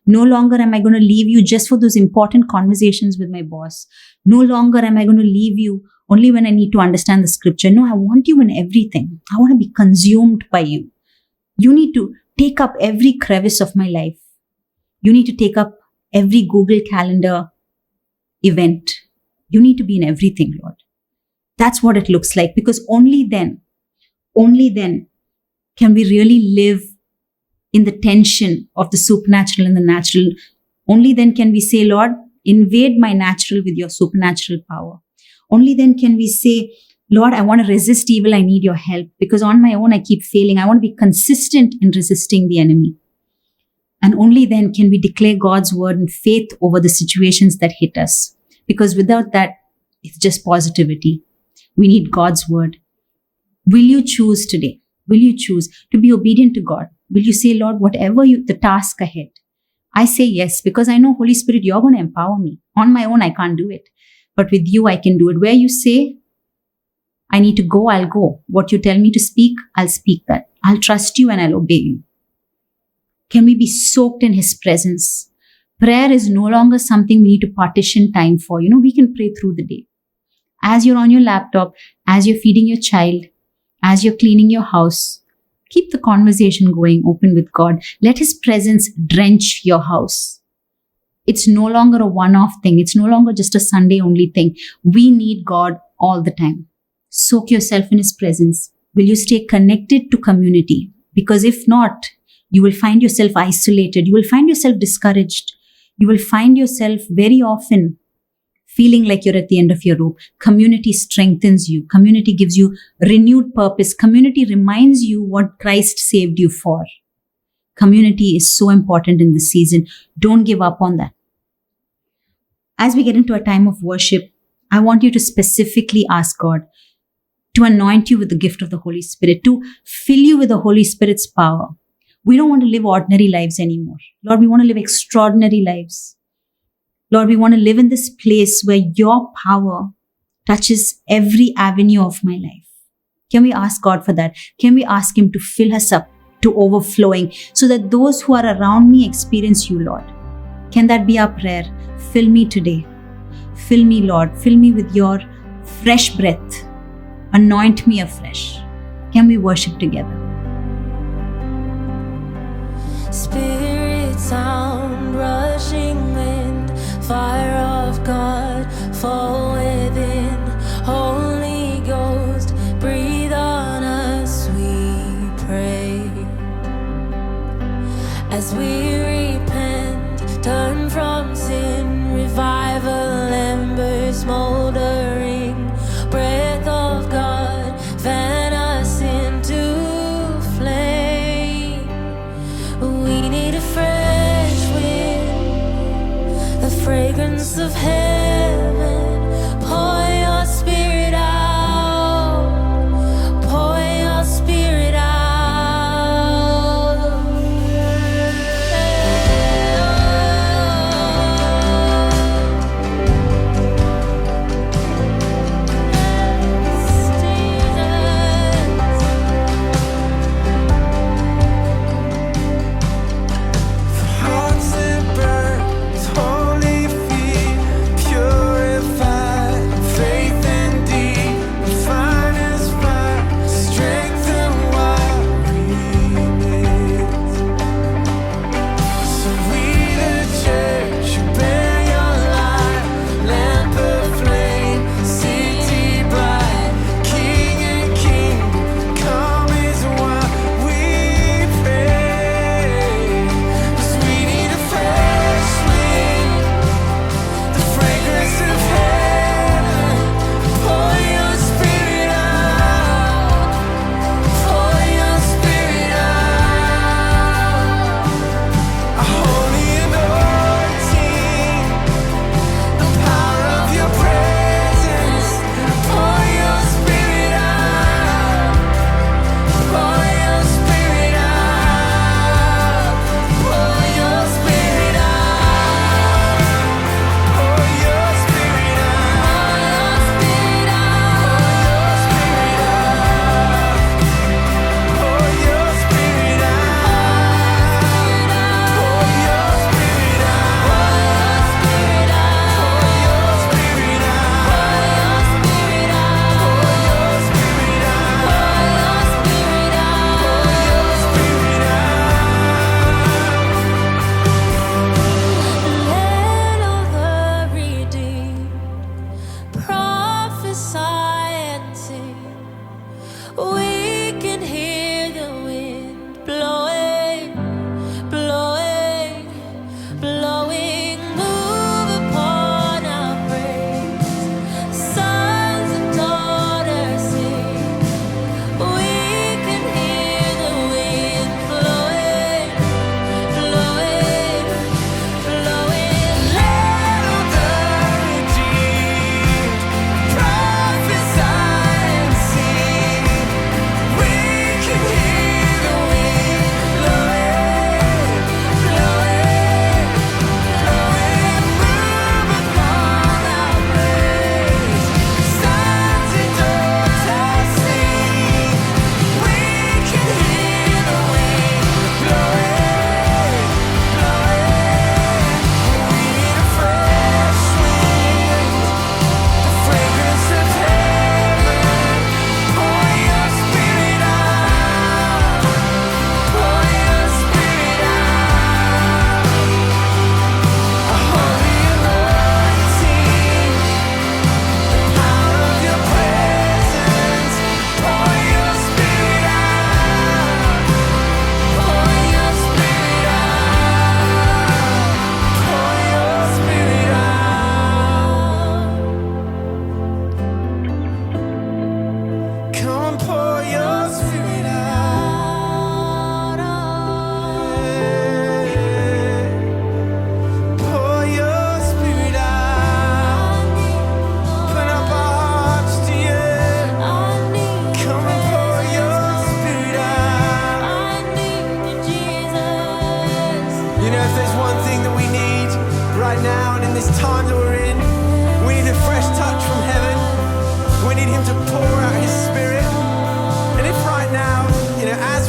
No longer am I going to leave you just for those important conversations with my boss. No longer am I going to leave you only when I need to understand the scripture. No, I want you in everything. I want to be consumed by you. You need to take up every crevice of my life. You need to take up every Google Calendar event. You need to be in everything, Lord. That's what it looks like, because only then can we really live in the tension of the supernatural and the natural. Only then can we say, Lord, invade my natural with your supernatural power. Only then can we say, Lord, I want to resist evil. I need your help, because on my own I keep failing. I want to be consistent in resisting the enemy. And only then can we declare God's word in faith over the situations that hit us. Because without that, it's just positivity. We need God's word. Will you choose today? Will you choose to be obedient to God? Will you say, Lord, whatever the task ahead, I say yes, because I know, Holy Spirit, you're going to empower me. On my own, I can't do it. But with you, I can do it. Where you say, I need to go, I'll go. What you tell me to speak, I'll speak that. I'll trust you and I'll obey you. Can we be soaked in His presence? Prayer is no longer something we need to partition time for. We can pray through the day. As you're on your laptop, as you're feeding your child, as you're cleaning your house, keep the conversation going open with God. Let His presence drench your house. It's no longer a one-off thing. It's no longer just a Sunday only thing. We need God all the time. Soak yourself in His presence. Will you stay connected to community? Because if not, you will find yourself isolated. You will find yourself discouraged. You will find yourself very often feeling like you're at the end of your rope. Community strengthens you. Community gives you renewed purpose. Community reminds you what Christ saved you for. Community is so important in this season. Don't give up on that. As we get into a time of worship, I want you to specifically ask God to anoint you with the gift of the Holy Spirit, to fill you with the Holy Spirit's power. We don't want to live ordinary lives anymore. Lord, we want to live extraordinary lives. Lord, we want to live in this place where your power touches every avenue of my life. Can we ask God for that? Can we ask Him to fill us up to overflowing so that those who are around me experience you, Lord? Can that be our prayer? Fill me today. Fill me, Lord. Fill me with your fresh breath. Anoint me afresh. Can we worship together? Spirit sound, rushing wind, fire of God, fall within. Holy Ghost, breathe on us, we pray. As we repent, turn from sin, revival embers smoldering, breath of God, fan us into flame. We need a fresh wind, the fragrance of heaven. Pour your spirit out, pour your spirit out.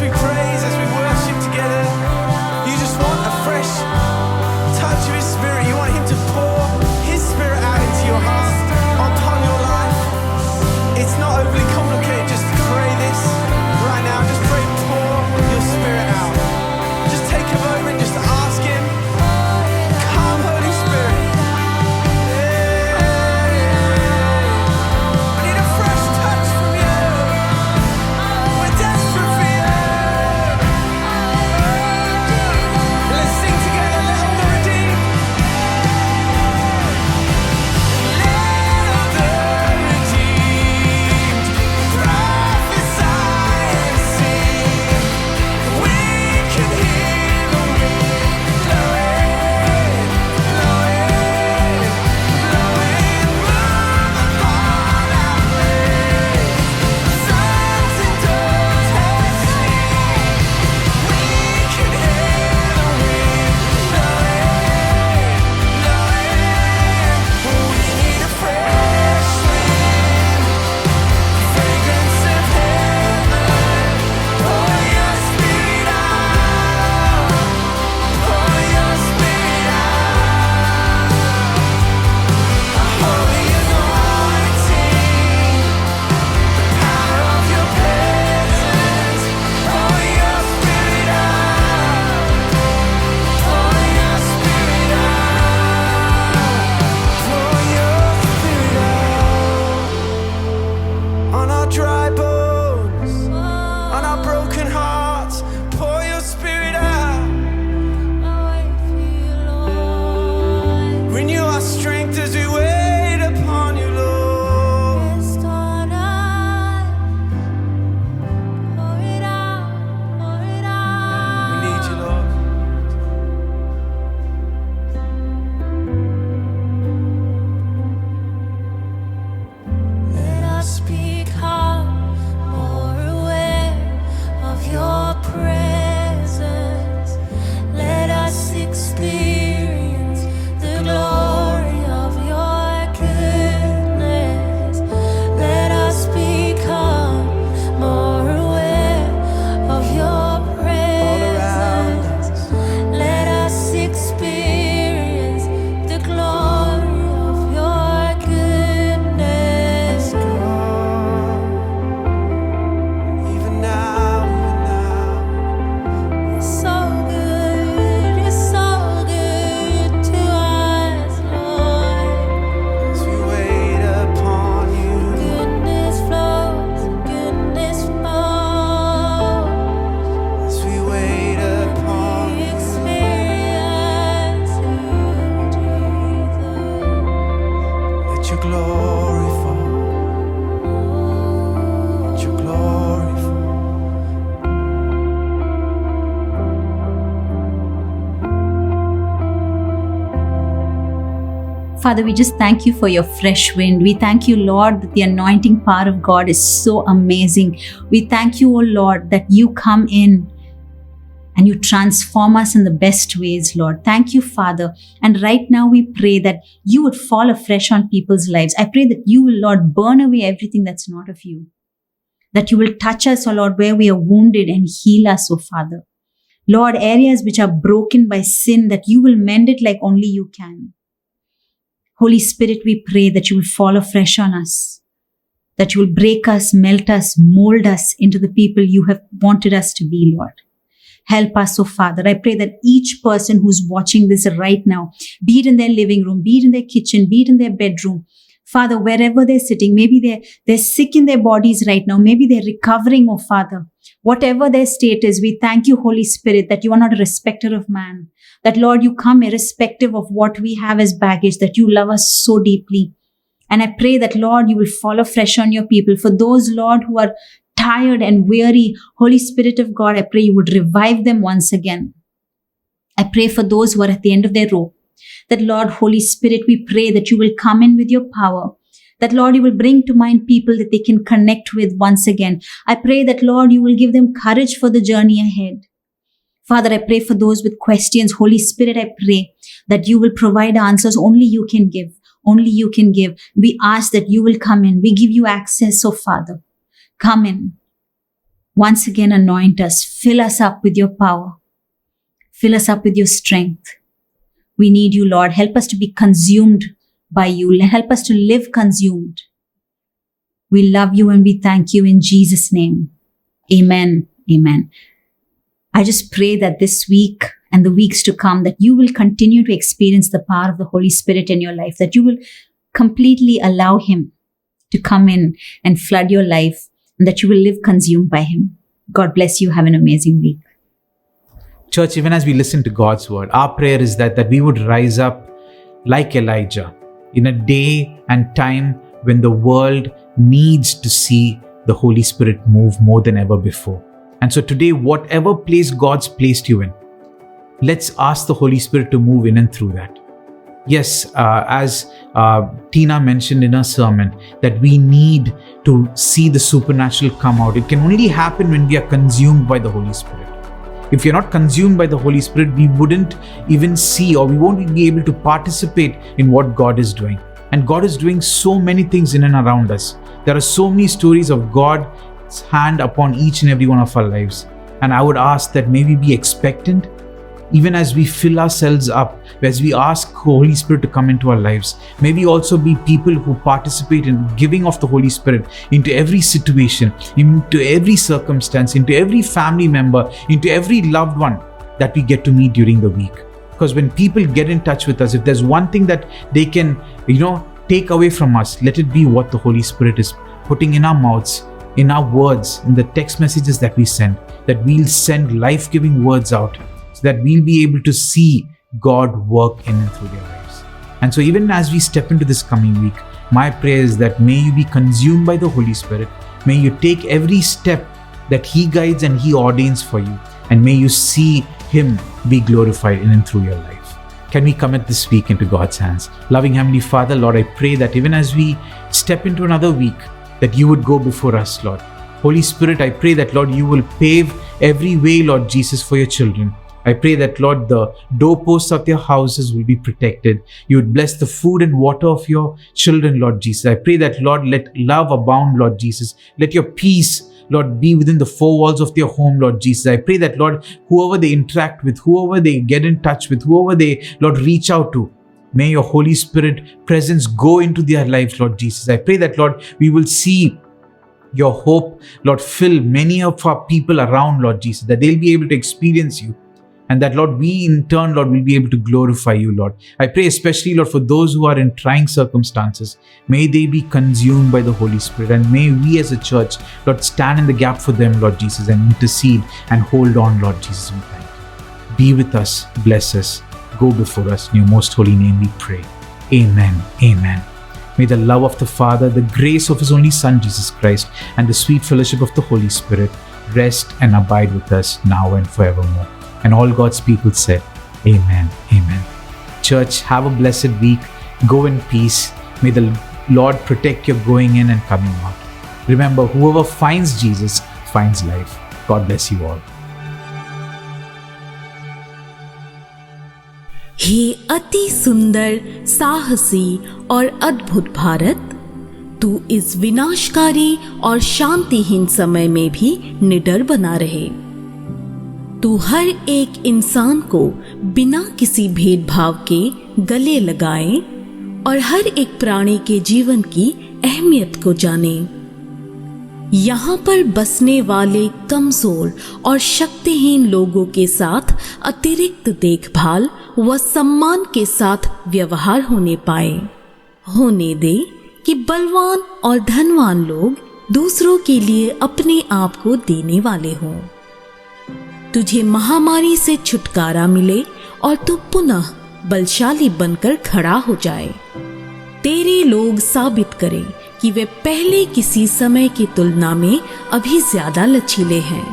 we praise, as we worship together, you just want a fresh touch of His Spirit. You want Him to pour His Spirit out into your heart, upon your life. It's not overly complicated. Just pray this right now. Just pray, pour your Spirit out. Just take a moment, just ask Him. Come, Holy Spirit. I need a fresh touch from you. We're desperate for you. Let's sing together, let all the redeemed. Let all the redeemed prophesy and sing. We can hear the wind blowing, blowing, blowing, move upon our waves. Sons and daughters sing. We can hear the wind blowing, blowing. We need a fresh wind, fragrance of heaven. Pour your Spirit out, pour your Spirit out. A holy anointing, the power of your presence. Pour your Spirit out, pour your Spirit out, pour your Spirit out. On our dry bones, on our broken hearts, pour your Spirit out. Renew our strength as we wait upon you, Lord. We need you, Lord. Let us become more aware of your presence. Let us experience the glory of your goodness. Let us become more aware of your presence. Let us experience the glory of your goodness. Even now, You're so good to us, Lord. as we wait upon you. Goodness flows, goodness flows. As we wait upon We you. experience you, Jesus. Let your glory fall. Let your glory fall. Father, we just thank you for your fresh wind. We thank you, Lord, that the anointing power of God is so amazing. We thank you, O Lord, that you come in and you transform us in the best ways, Lord. Thank you, Father. And right now we pray that you would fall afresh on people's lives. I pray that you will, Lord, burn away everything that's not of you. That you will touch us, O Lord, where we are wounded and heal us, O Father. Lord, areas which are broken by sin, that you will mend it like only you can. Holy Spirit, we pray that you will fall afresh on us, that you will break us, melt us, mold us into the people you have wanted us to be, Lord. Help us, oh Father. I pray that each person who's watching this right now, be it in their living room, be it in their kitchen, be it in their bedroom, Father, wherever they're sitting, maybe they're sick in their bodies right now, maybe they're recovering, oh Father. Whatever their state is, we thank you, Holy Spirit, that you are not a respecter of man. That, Lord, you come irrespective of what we have as baggage, that you love us so deeply. And I pray that, Lord, you will fall afresh on your people. For those, Lord, who are tired and weary, Holy Spirit of God, I pray you would revive them once again. I pray for those who are at the end of their rope, that, Lord, Holy Spirit, we pray that you will come in with your power. That, Lord, you will bring to mind people that they can connect with once again. I pray that, Lord, you will give them courage for the journey ahead. Father, I pray for those with questions. Holy Spirit, I pray that you will provide answers only you can give. Only you can give. We ask that you will come in. We give you access, oh Father. Come in. Once again, anoint us. Fill us up with your power. Fill us up with your strength. We need you, Lord. Help us to be consumed by you. Help us to live consumed. We love you and we thank you in Jesus' name. Amen. Amen. I just pray that this week and the weeks to come, that you will continue to experience the power of the Holy Spirit in your life, that you will completely allow him to come in and flood your life, and that you will live consumed by him. God bless you. Have an amazing week. Church, even as we listen to God's word, our prayer is that we would rise up like Elijah in a day and time when the world needs to see the Holy Spirit move more than ever before. And so today, whatever place God's placed you in, let's ask the Holy Spirit to move in and through that. Yes, as Tina mentioned in her sermon, that we need to see the supernatural come out. It can only happen when we are consumed by the Holy Spirit. If you're not consumed by the Holy Spirit, we wouldn't even see, or we won't be able to participate in what God is doing. And God is doing so many things in and around us. There are so many stories of God's hand upon each and every one of our lives. And I would ask that may we be expectant, even as we fill ourselves up, as we ask Holy Spirit to come into our lives. May we also be people who participate in giving of the Holy Spirit into every situation, into every circumstance, into every family member, into every loved one that we get to meet during the week. Because when people get in touch with us, if there's one thing that they can, take away from us, let it be what the Holy Spirit is putting in our mouths, in our words, in the text messages that we send, that we'll send life-giving words out, so that we'll be able to see God work in and through their lives. And so even as we step into this coming week, my prayer is that may you be consumed by the Holy Spirit. May you take every step that He guides and He ordains for you. And may you see Him be glorified in and through your life. Can we commit this week into God's hands? Loving Heavenly Father, Lord, I pray that even as we step into another week, that you would go before us, Lord. Holy Spirit, I pray that, Lord, you will pave every way, Lord Jesus, for your children. I pray that, Lord, the doorposts of their houses will be protected. You would bless the food and water of your children, Lord Jesus. I pray that, Lord, let love abound, Lord Jesus. Let your peace, Lord, be within the four walls of their home, Lord Jesus. I pray that, Lord, whoever they interact with, whoever they get in touch with, whoever they, Lord, reach out to, may your Holy Spirit presence go into their lives, Lord Jesus. I pray that, Lord, we will see your hope, Lord, fill many of our people around, Lord Jesus, that they'll be able to experience you. And that, Lord, we in turn, Lord, will be able to glorify you, Lord. I pray especially, Lord, for those who are in trying circumstances, may they be consumed by the Holy Spirit. And may we as a church, Lord, stand in the gap for them, Lord Jesus, and intercede and hold on, Lord Jesus. We thank you. Be with us, bless us, go before us. In your most holy name we pray. Amen. Amen. May the love of the Father, the grace of His only Son, Jesus Christ, and the sweet fellowship of the Holy Spirit rest and abide with us now and forevermore. And all God's people said, Amen. Amen. Church, have a blessed week. Go in peace. May the Lord protect your going in and coming out. Remember, whoever finds Jesus finds life. God bless you all. हे अति सुंदर, साहसी और अद्भुत भारत, तू इस विनाशकारी और शांतिहीन समय में भी निडर बना रहे। तू हर एक इंसान को बिना किसी भेदभाव के गले लगाए और हर एक प्राणी के जीवन की अहमियत को जाने। यहाँ पर बसने वाले कमजोर और शक्तिहीन लोगों के साथ अतिरिक्त देखभाल व सम्मान के साथ व्यवहार होने पाए। होने दे कि बलवान और धनवान लोग दूसरों के लिए अपने आप को देने वाले हों। तुझे महामारी से छुटकारा मिले और तू पुनः बलशाली बनकर खड़ा हो जाए। तेरे लोग साबित करें कि वे पहले किसी समय की तुलना में अभी ज्यादा लचीले हैं।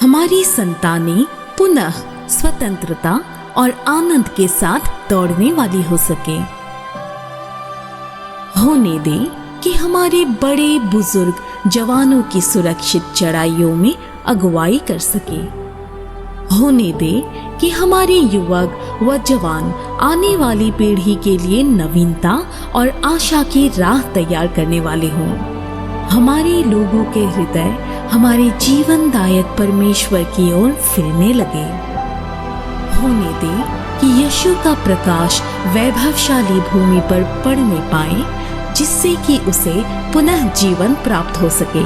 हमारी संतानें पुनः स्वतंत्रता और आनंद के साथ दौड़ने वाली हो सके। होने दे कि हमारे बड़े बुजुर्ग जवानों की सुरक्षित चढ़ाइयों में अगुवाई कर सके। होने दे कि हमारे युवक व जवान आने वाली पीढ़ी के लिए नवीनता और आशा की राह तैयार करने वाले हों। हमारे लोगों के हृदय हमारे जीवनदायक परमेश्वर की ओर फिरने लगे। होने दे कि यीशु का प्रकाश वैभवशाली भूमि पर पड़ने पाए, जिससे कि उसे पुनः जीवन प्राप्त हो सके।